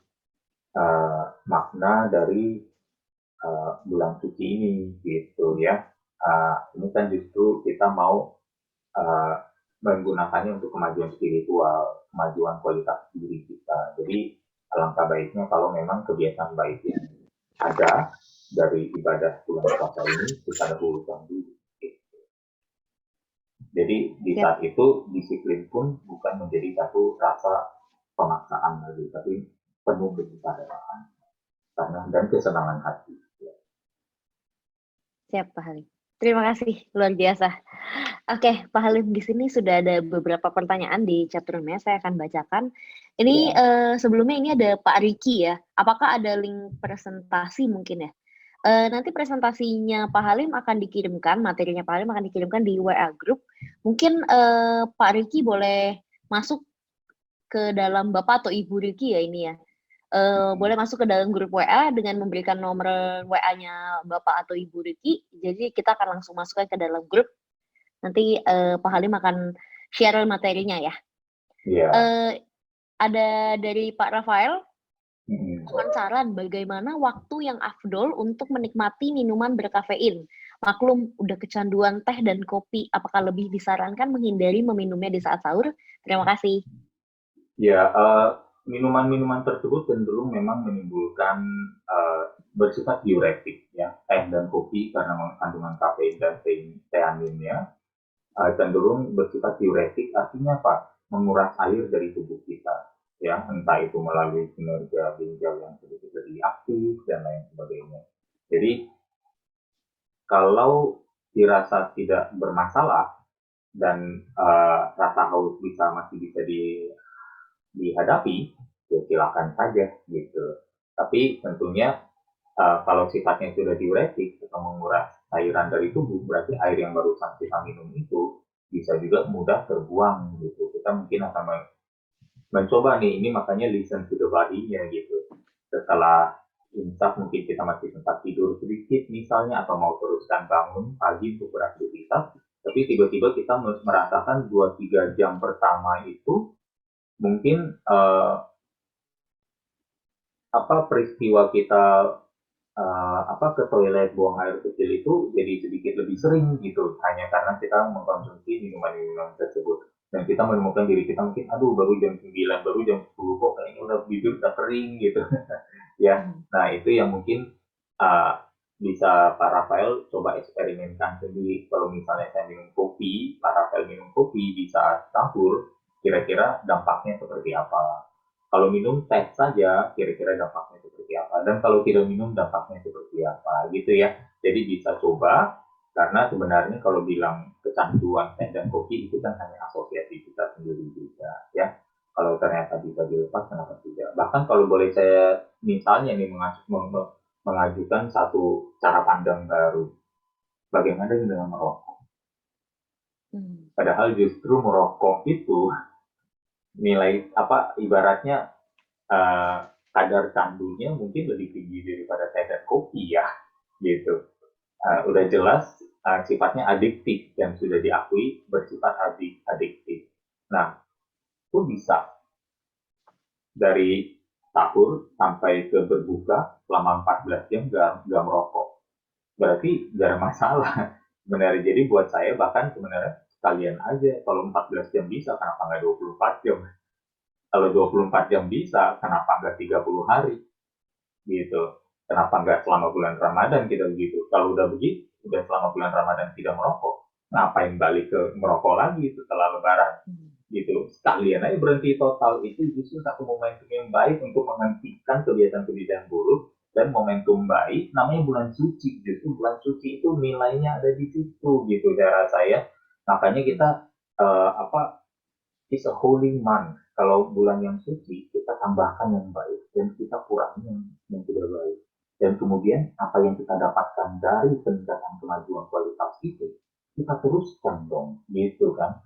makna dari bulan suci ini gitu ya. Ini kan justru kita mau menggunakannya untuk kemajuan spiritual, kemajuan kualitas diri kita. Jadi alangkah baiknya kalau memang kebiasaan baik yang ada dari ibadah bulan puasa ini kita dahulukan dulu. Jadi di saat itu disiplin pun bukan menjadi satu rasa pemaksaan lagi, tapi penuh kesadaran karena dan kesenangan hati. Siap Pak Halim. Terima kasih, luar biasa. Oke, Pak Halim, di sini sudah ada beberapa pertanyaan di chat room-nya, saya akan bacakan. Ini sebelumnya ini ada Pak Riki ya. Apakah ada link presentasi mungkin ya? Nanti presentasinya Pak Halim akan dikirimkan, materinya Pak Halim akan dikirimkan di WA Group. Mungkin Pak Riki boleh masuk ke dalam Bapak atau Ibu Riki ya ini ya. Boleh masuk ke dalam grup WA dengan memberikan nomor WA-nya Bapak atau Ibu Riki. Jadi kita akan langsung masukkan ke dalam grup. Nanti Pak Halim akan share materinya ya. Ada dari Pak Rafael, mohon saran bagaimana waktu yang afdol untuk menikmati minuman berkafein. Maklum udah kecanduan teh dan kopi, apakah lebih disarankan menghindari meminumnya di saat sahur? Terima kasih. Ya, minuman-minuman tersebut cenderung memang menimbulkan bersifat diuretik ya, teh dan kopi karena kandungan kafein dan teaninnya cenderung bersifat diuretik, artinya apa? Menguras air dari tubuh kita ya, entah itu melalui kinerja ginjal yang sedikit lebih aktif dan lain sebagainya. Jadi kalau dirasa tidak bermasalah dan rasa haus masih bisa dihadapi, ya silakan saja gitu. Tapi tentunya kalau sifatnya sudah diuretik atau menguras cairan dari tubuh, berarti air yang barusan kita minum itu bisa juga mudah terbuang gitu. Kita mungkin akan mencoba nih, ini makanya listen to the body-nya gitu. Setelah imsak mungkin kita masih sempat tidur sedikit misalnya, atau mau teruskan bangun pagi untuk beraktivitas, tapi tiba-tiba kita merasakan 2-3 jam pertama itu mungkin peristiwa kita ke toilet buang air kecil itu jadi sedikit lebih sering gitu, hanya karena kita mengkonsumsi minuman-minuman tersebut, dan kita menemukan diri kita mungkin baru jam 9, baru jam 10 kok kayaknya bibir udah kering gitu. Ya, nah itu yang mungkin bisa Pak Rafael coba eksperimenkan sendiri. Kalau misalnya saya minum kopi, Pak Rafael minum kopi di saat sahur, kira-kira dampaknya seperti apa? Kalau minum teh saja, kira-kira dampaknya seperti apa? Dan kalau tidak minum, dampaknya seperti apa? Gitu ya. Jadi bisa coba, karena sebenarnya kalau bilang kecanduan teh dan kopi itu kan hanya asosiasi kita sendiri juga, ya. Kalau ternyata bisa dilepas, kenapa tidak? Bahkan kalau boleh saya misalnya nih mengajukan satu cara pandang baru. Bagaimana dengan merokok? Padahal justru merokok itu nilai apa ibaratnya kadar candunya mungkin lebih tinggi daripada teh dan kopi ya, gitu. Udah jelas sifatnya adiktif dan sudah diakui bersifat adiktif. Nah, itu bisa dari sahur sampai ke berbuka selama 14 jam nggak merokok. Berarti nggak ada masalah sebenarnya. Jadi buat saya bahkan sebenarnya sekalian aja, kalau 14 jam bisa kenapa nggak 24 jam, kalau 24 jam bisa kenapa nggak 30 hari gitu, kenapa nggak selama bulan Ramadan kita begitu. Kalau udah begitu udah selama bulan Ramadan tidak merokok, ngapain balik ke merokok lagi setelah lebaran gitu. Sekalian aja berhenti total. Itu justru satu momentum yang baik untuk menghentikan kebiasaan-kebiasaan buruk, dan momentum baik namanya bulan suci. Justru bulan suci itu nilainya ada di situ gitu cara saya. Makanya kita apa, is a holy month. Kalau bulan yang suci kita tambahkan yang baik dan kita kurangi yang tidak baik. Dan kemudian apa yang kita dapatkan dari peningkatan kemajuan kualitas itu kita teruskan dong, gitu kan.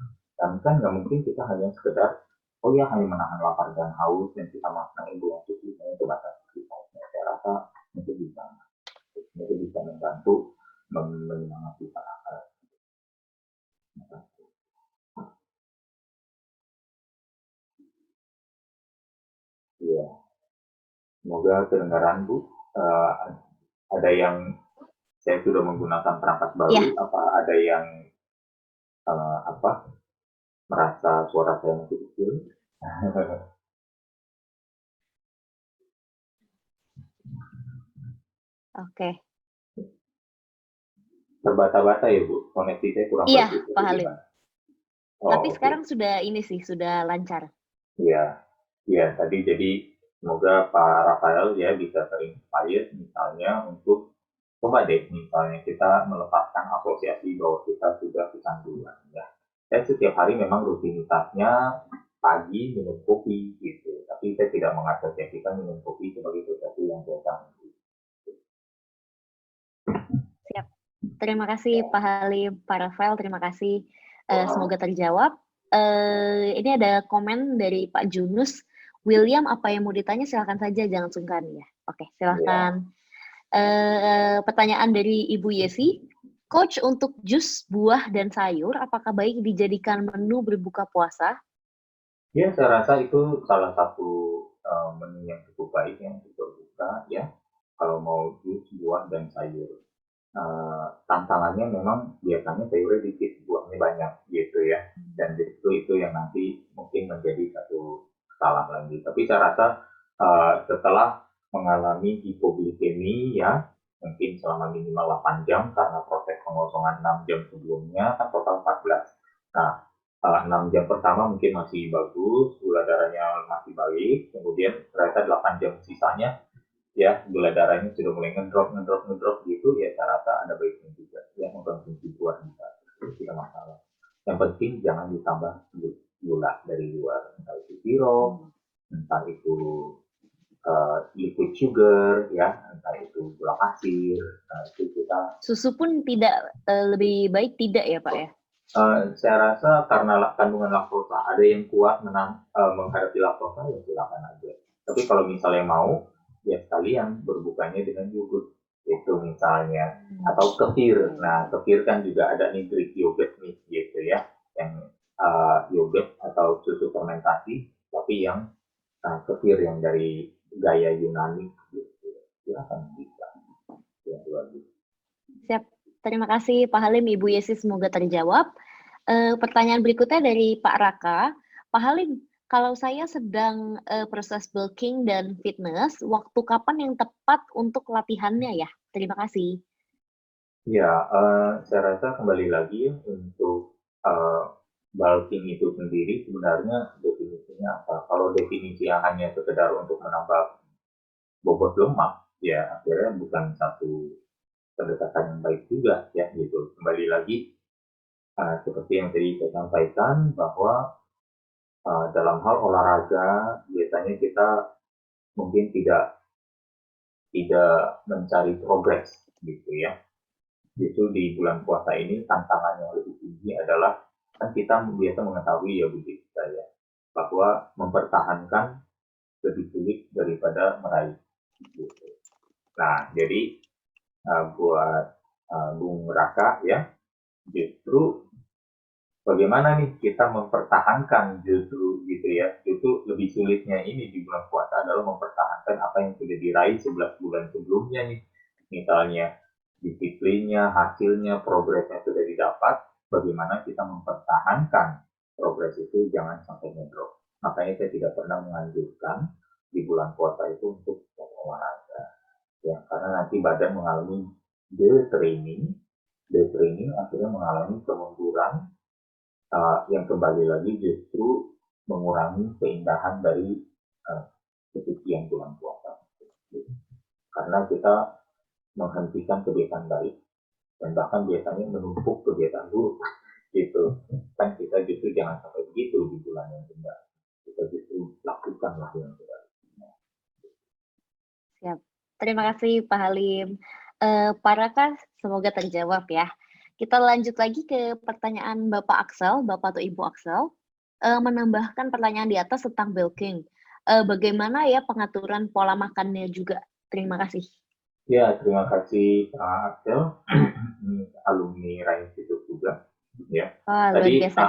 Dan kan nggak mungkin kita hanya sekedar oh ya hanya menahan lapar dan haus dan kita maknai bulan suci hanya sebatas kita. Saya rasa itu bisa membantu menyemangati para. Iya, semoga kedengaran Bu. Ada yang saya sudah menggunakan perangkat baru, Ya. apa ada yang apa merasa suara saya masih kecil? Oke. Terbata-bata ya Bu, koneksi saya kurang Iya, bagus. Pak Halim. Oh, Tapi okay. sekarang sudah ini sih, sudah lancar. Iya, iya tadi jadi semoga Pak Rafael ya bisa terinspire misalnya untuk coba deh misalnya kita melepaskan asosiasi bahwa kita sudah kecanduan ya. Dan setiap hari memang rutinitasnya pagi minum kopi gitu, tapi saya tidak mengasosiasikan minum kopi sebagai sesuatu yang terganggu. Siap. Terima kasih Pak Halim, Pak Rafael, terima kasih. Semoga terjawab. Ini ada komen dari Pak Junus. William, apa yang mau ditanya silakan saja, jangan sungkan ya. Oke, silakan. Pertanyaan dari Ibu Yesi. Coach, untuk jus, buah, dan sayur, apakah baik dijadikan menu berbuka puasa? Ya, saya rasa itu salah satu menu yang cukup baik yang untuk berbuka ya. Kalau mau jus, buah, dan sayur. Tantangannya memang biasanya sayurnya dikit, buahnya banyak gitu ya. Dan itu yang nanti mungkin menjadi satu kesalahan lagi. Tapi saya rasa setelah mengalami hipoglikemi ya, mungkin selama minimal 8 jam karena proses pengosongan 6 jam sebelumnya kan total 14. Nah, 6 jam pertama mungkin masih bagus, gula darahnya masih baik, kemudian ternyata 8 jam sisanya ya gula darahnya sudah mulai ngedrop gitu ya, saya rasa ada baiknya juga ya mengkonsumsi buah bisa, tidak masalah. Yang penting jangan ditambah gula dari luar, entah itu sirup, entah itu liquid sugar ya, entah itu gula pasir. Nah, itu kita Susu pun tidak lebih baik tidak ya Pak ya? Saya rasa karena kandungan laktosa, ada yang kuat menghadapi laktosa ya silakan aja. Tapi kalau misalnya mau, ya sekalian berbukanya dengan yogurt itu misalnya, atau kefir. Nah, kefir kan juga ada nih Greek yogurt nih gitu ya, yang yogurt atau susu fermentasi, tapi yang kefir yang dari gaya Yunani gitu. Silakan bisa. Ya, Siap. Terima kasih Pak Halim, Ibu Yesi, semoga terjawab. Pertanyaan berikutnya dari Pak Raka. Pak Halim, Kalau saya sedang, proses bulking dan fitness, waktu kapan yang tepat untuk latihannya ya? Terima kasih. Ya, saya rasa kembali lagi untuk eee, bulking itu sendiri sebenarnya definisinya apa? Kalau definisi yang hanya sekedar untuk menambah bobot lemak, ya akhirnya bukan satu pendekatan yang baik juga ya gitu. Kembali lagi, seperti yang tadi saya sampaikan bahwa, dalam hal olahraga biasanya kita mungkin tidak tidak mencari progres gitu ya. Justru di bulan puasa ini tantangan yang lebih tinggi adalah kan kita biasa mengetahui ya Budi saya bahwa mempertahankan lebih sulit daripada meraih gitu. Nah, jadi buat Bung Raka ya, justru bagaimana nih kita mempertahankan justru gitu ya. Justru lebih sulitnya ini di bulan puasa adalah mempertahankan apa yang sudah diraih 11 bulan sebelumnya nih. Misalnya disiplinnya, hasilnya, progresnya sudah didapat, bagaimana kita mempertahankan progres itu jangan sampai ngedrop. Makanya saya tidak pernah menganjurkan di bulan puasa itu untuk olahraga. Ya, karena nanti badan mengalami detraining, detraining akhirnya mengalami kemunduran yang kembali lagi justru mengurangi keindahan dari kesucian bulan puasa. Karena kita menghentikan kebiasaan baik dan bahkan biasanya menumpuk kebiasaan buruk gitu. Kan kita justru jangan sampai begitu di bulan yang indah. Kita justru lakukanlah yang terbaik. Siap. Terima kasih Pak Halim. Pak Raka, semoga terjawab ya. Kita lanjut lagi ke pertanyaan Bapak Axel, Bapak atau Ibu Axel, menambahkan pertanyaan di atas tentang bulking. Bagaimana ya pengaturan pola makannya juga? Terima kasih. Ya, terima kasih Pak Axel, alumni Rain Institute juga. Ya, Wah, luar tadi biasa.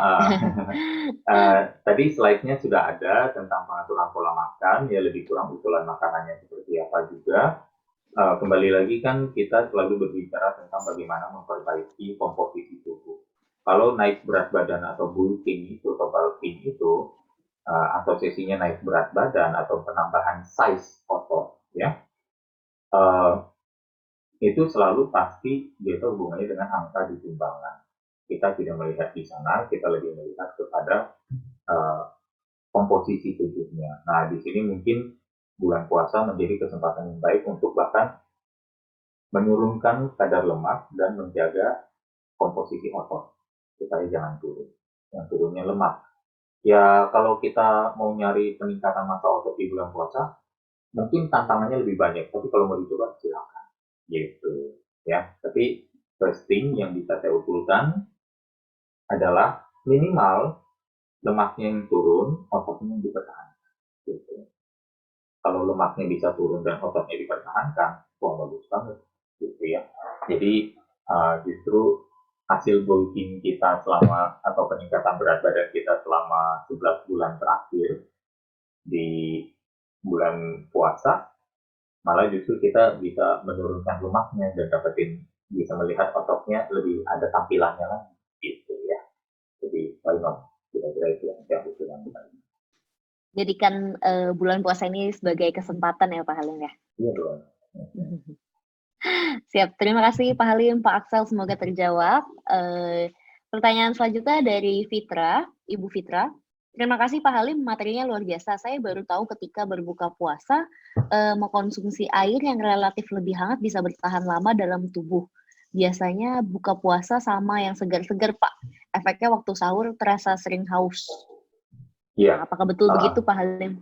tadi slide-nya sudah ada tentang pengaturan pola makan, ya lebih kurang usulan makanannya seperti apa juga. Kembali lagi kan kita selalu berbicara tentang bagaimana memperbaiki komposisi tubuh. Kalau naik berat badan atau bulking itu atau bulking itu asosiasinya naik berat badan atau penambahan size otot, ya uh, itu selalu pasti biasa hubungannya dengan angka di timbangan. Kita tidak melihat di sana, kita lebih melihat kepada uh, komposisi tubuhnya. Nah, di sini mungkin bulan puasa menjadi kesempatan yang baik untuk bahkan menurunkan kadar lemak dan menjaga komposisi otot supaya jangan turun. Yang turunnya lemak. Ya, kalau kita mau nyari peningkatan massa otot di bulan puasa, mungkin tantangannya lebih banyak. Tapi kalau mau dicoba, silakan. Gitu. Ya, tapi first thing yang bisa saya usulkan adalah minimal lemaknya yang turun, ototnya yang dipertahankan. Gitu. Kalau lemaknya bisa turun dan ototnya dipertahankan, wah bagus banget. Gitu ya. Jadi justru hasil bulking kita selama atau peningkatan berat badan kita selama 11 bulan terakhir di bulan puasa malah justru kita bisa menurunkan lemaknya dan dapetin bisa melihat ototnya lebih ada tampilannya lagi gitu ya. Jadi why not, kira-kira itu yang usulan tadi. Jadikan bulan puasa ini sebagai kesempatan ya Pak Halim ya. Iya dong. Siap, terima kasih Pak Halim, Pak Axel, semoga terjawab. Pertanyaan selanjutnya dari Fitra, Ibu Fitra. Terima kasih Pak Halim, materinya luar biasa. Saya baru tahu ketika berbuka puasa, mengkonsumsi air yang relatif lebih hangat bisa bertahan lama dalam tubuh. Biasanya buka puasa sama yang segar-segar Pak. Efeknya waktu sahur terasa sering haus. Iya. Apakah betul begitu Pak Halim?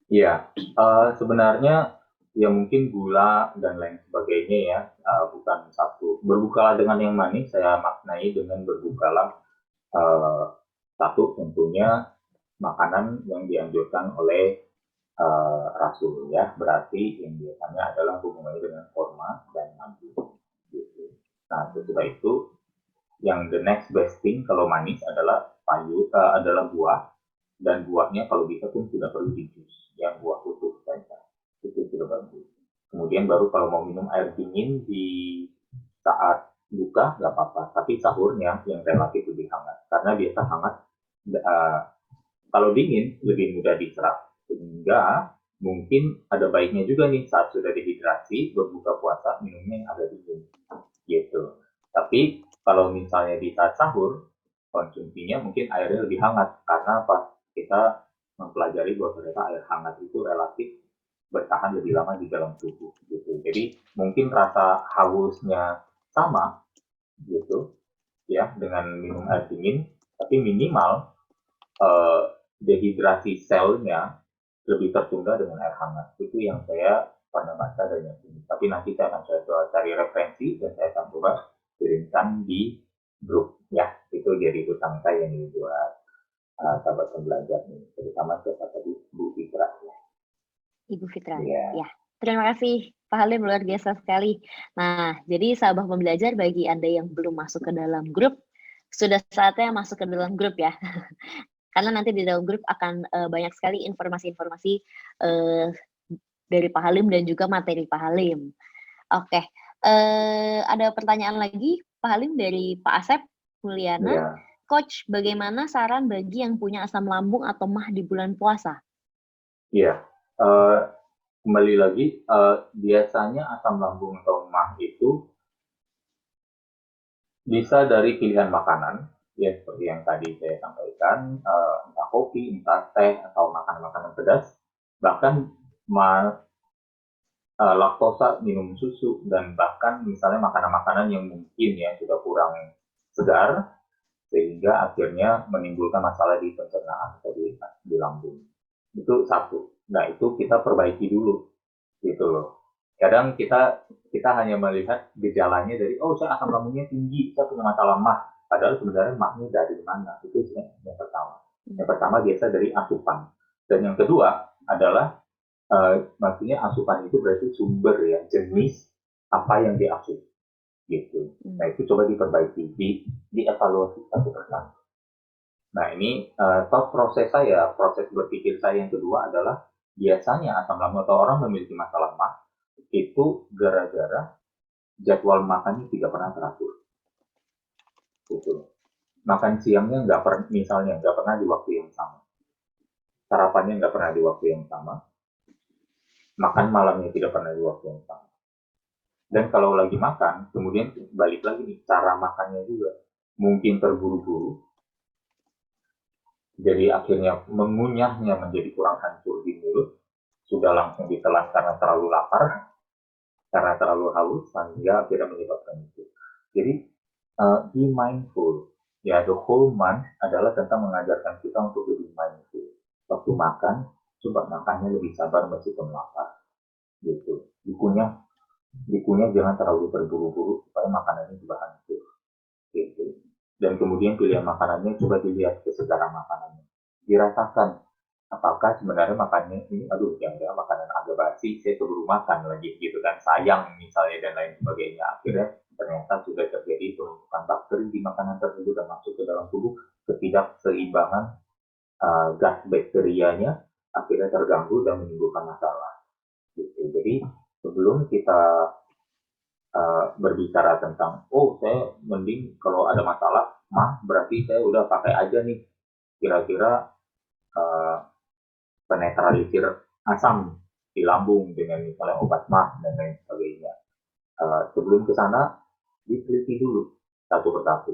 Iya, sebenarnya ya mungkin gula dan lain sebagainya ya, bukan satu. Berbukalah dengan yang manis, saya maknai dengan berbukalah satu tentunya makanan yang dianjurkan oleh Rasul ya, berarti yang biasanya adalah hubungannya dengan korma dan madu. Gitu. Nah, sesudah itu yang the next best thing kalau manis adalah adalah buah dan buahnya kalau bisa pun tidak perlu di jus, yang buah utuh saja itu sudah bagus. Kemudian baru kalau mau minum air dingin di saat buka nggak apa-apa, tapi sahurnya yang relatif lebih hangat karena biasa hangat uh, Kalau dingin lebih mudah diserap, sehingga mungkin ada baiknya juga nih saat sudah dehidrasi berbuka puasa minumnya yang agak dingin gitu. Tapi kalau misalnya di saat sahur konsumsinya mungkin airnya lebih hangat karena apa? Kita mempelajari bahwa ternyata air hangat itu relatif bertahan lebih lama di dalam tubuh gitu. Jadi mungkin rasa hausnya sama gitu ya dengan minum air dingin, tapi minimal eh, dehidrasi selnya lebih tertunda dengan air hangat. Itu yang saya pernah baca dan yakini. Tapi nanti saya akan coba cari referensi dan saya akan coba kirimkan di grup ya. Itu jadi hutang saya nih buat sahabat pembelajar nih, terutama siapa tadi Bu Fitra ya. Ibu Fitra. Iya. Ya, terima kasih Pak Halim, luar biasa sekali. Nah, jadi sahabat pembelajar, bagi Anda yang belum masuk ke dalam grup, sudah saatnya masuk ke dalam grup ya. Karena nanti di dalam grup akan banyak sekali informasi-informasi dari Pak Halim dan juga materi Pak Halim. Oke, ada pertanyaan lagi Pak Halim dari Pak Asep Mulyana. Iya. Coach, bagaimana saran bagi yang punya asam lambung atau MAH di bulan puasa? Iya. Kembali lagi, biasanya asam lambung atau MAH itu bisa dari pilihan makanan, ya seperti yang tadi saya sampaikan, entah kopi, entah teh, atau makanan-makanan pedas, bahkan laktosa, minum susu, dan bahkan misalnya makanan-makanan yang mungkin ya sudah kurang segar, sehingga akhirnya menimbulkan masalah di pencernaan atau di lambung. Itu satu. Nah itu kita perbaiki dulu, gitu loh. Kadang kita hanya melihat gejalanya dari saya asam lambungnya tinggi, saya punya masalah mah. Padahal sebenarnya mahnya dari mana? Itu yang pertama. Yang pertama biasa dari asupan. Dan yang kedua adalah maksudnya asupan itu berarti sumber ya, jenis apa yang diasup gitu. Nah itu coba diperbaiki, dievaluasi satu persatu. Nah ini proses berpikir saya yang kedua adalah biasanya asam lambung atau orang memiliki masalah mah itu gara-gara jadwal makannya tidak pernah teratur. Gitu. Makan siangnya misalnya nggak pernah di waktu yang sama, sarapannya nggak pernah di waktu yang sama, makan malamnya tidak pernah di waktu yang sama. Dan kalau lagi makan, kemudian balik lagi nih, cara makannya juga mungkin terburu-buru, jadi akhirnya mengunyahnya menjadi kurang hancur di mulut, sudah langsung ditelan karena terlalu lapar, karena terlalu haus, sehingga akhirnya menyebabkan itu. Jadi, be mindful. Ya, the whole month adalah tentang mengajarkan kita untuk lebih mindful. Waktu makan, coba makannya lebih sabar meskipun lapar. Gitu. Dikunyah jangan terlalu terburu-buru supaya makanannya juga hancur. Gitu. Dan kemudian pilihan makanannya coba dilihat kesegaran makanannya. Dirasakan apakah sebenarnya makannya ini jangan-jangan makanan agak basi, saya keburu makan lagi gitu kan, sayang misalnya dan lain sebagainya. Akhirnya ternyata sudah terjadi penumpukan bakteri di makanan tersebut dan masuk ke dalam tubuh, ketidakseimbangan gas bakterianya akhirnya terganggu dan menimbulkan masalah. Gitu. Jadi sebelum kita berbicara tentang saya mending kalau ada masalah berarti saya udah pakai aja nih kira-kira penetralisir asam di lambung dengan misalnya obat mah dan lain sebagainya. Sebelum ke sana diteliti dulu satu persatu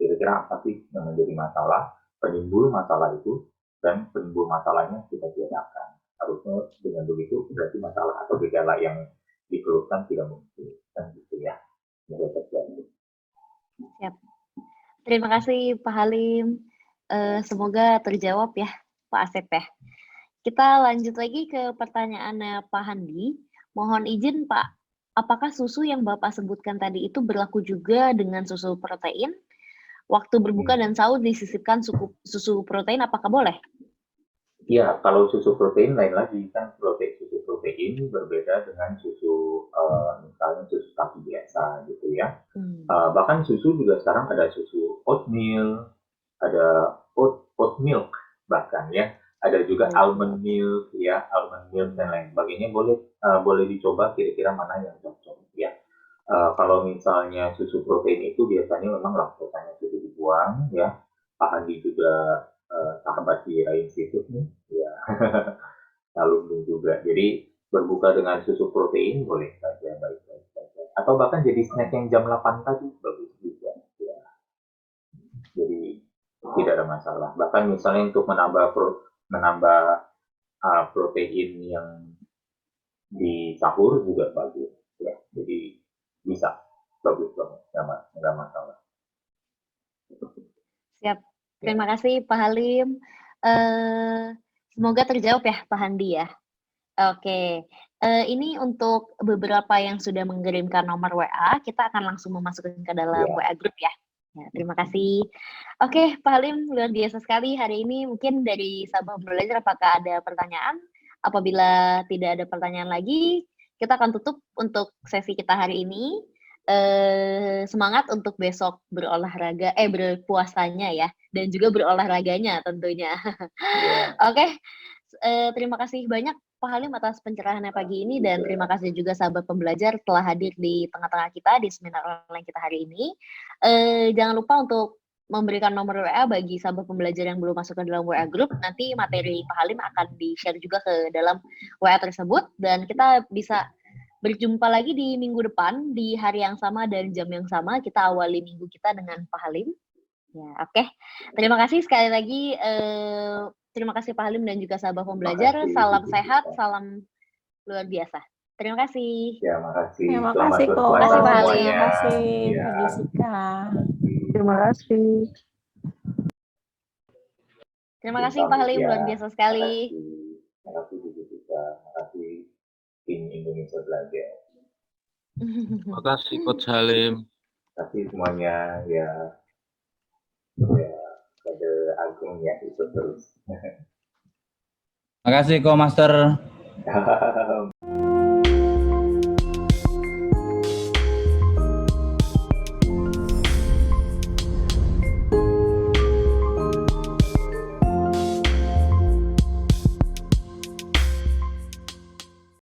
kira-kira apa sih yang menjadi masalah, penimbul masalah itu, dan penimbul masalahnya kita tiadakan. Harusnya dengan begitu berarti masalah atau gejala yang dikeluhkan tidak muncul kan gitu ya. Siap. Terima kasih Pak Halim. Semoga terjawab ya Pak Asep ya. Kita lanjut lagi ke pertanyaannya Pak Handi. Mohon izin Pak, apakah susu yang Bapak sebutkan tadi itu berlaku juga dengan susu protein? Waktu berbuka dan sahur disisipkan susu protein, apakah boleh? Iya, kalau susu protein lain lagi kan, susu protein berbeda dengan susu misalnya susu sapi biasa gitu ya. Bahkan susu juga sekarang ada susu oatmeal, ada oat milk bahkan ya, ada juga almond milk ya, almond milk dan lain sebagainya. Boleh dicoba kira-kira mana yang cocok ya. Kalau misalnya susu protein itu biasanya memang laktosanya sudah dibuang ya. Pak Handi juga sahabat di institut nih, ya alumni juga. Jadi berbuka dengan susu protein boleh saja, baik-baik saja. Atau bahkan jadi snack yang jam 8 tadi bagus juga. Ya. Jadi tidak ada masalah. Bahkan misalnya untuk menambah protein yang di sahur juga bagus. Ya. Jadi bisa bagus banget, nggak masalah. Siap. Terima kasih Pak Halim. Semoga terjawab ya Pak Handi ya. Oke. Ini untuk beberapa yang sudah mengirimkan nomor WA, kita akan langsung memasukkan ke dalam WA group ya. Ya, terima kasih. Oke, Pak Halim, luar biasa sekali hari ini. Mungkin dari Sabah Belajar, apakah ada pertanyaan? Apabila tidak ada pertanyaan lagi, kita akan tutup untuk sesi kita hari ini. Semangat untuk besok berpuasanya ya, dan juga berolahraganya tentunya. Oke, terima kasih banyak Pak Halim atas pencerahannya pagi ini, dan terima kasih juga sahabat pembelajar telah hadir di tengah-tengah kita di seminar online kita hari ini. Jangan lupa untuk memberikan nomor WA bagi sahabat pembelajar yang belum masuk ke dalam WA group. Nanti materi Pak Halim akan di-share juga ke dalam WA tersebut, dan kita bisa berjumpa lagi di minggu depan di hari yang sama dan jam yang sama. Kita awali minggu kita dengan Pak Halim. Ya, oke. Terima kasih sekali lagi. Terima kasih Pak Halim dan juga sahabat pembelajar. Salam sehat, salam luar biasa. Terima kasih. Ya, makasih. Terima Selamat kasih kok. berpuasa Terima kasih, Pak Halim. semuanya. Terima kasih, Ya. Kak Jessica. Terima kasih. Terima kasih Pak Halim, luar biasa sekali. Terima kasih Bu Jessica. Terima kasih tim Indonesia Belajar. Terima kasih Coach Halim. Terima kasih semuanya. Ya, pada Agung ya, ikut terus. Terima kasih, Ko Master.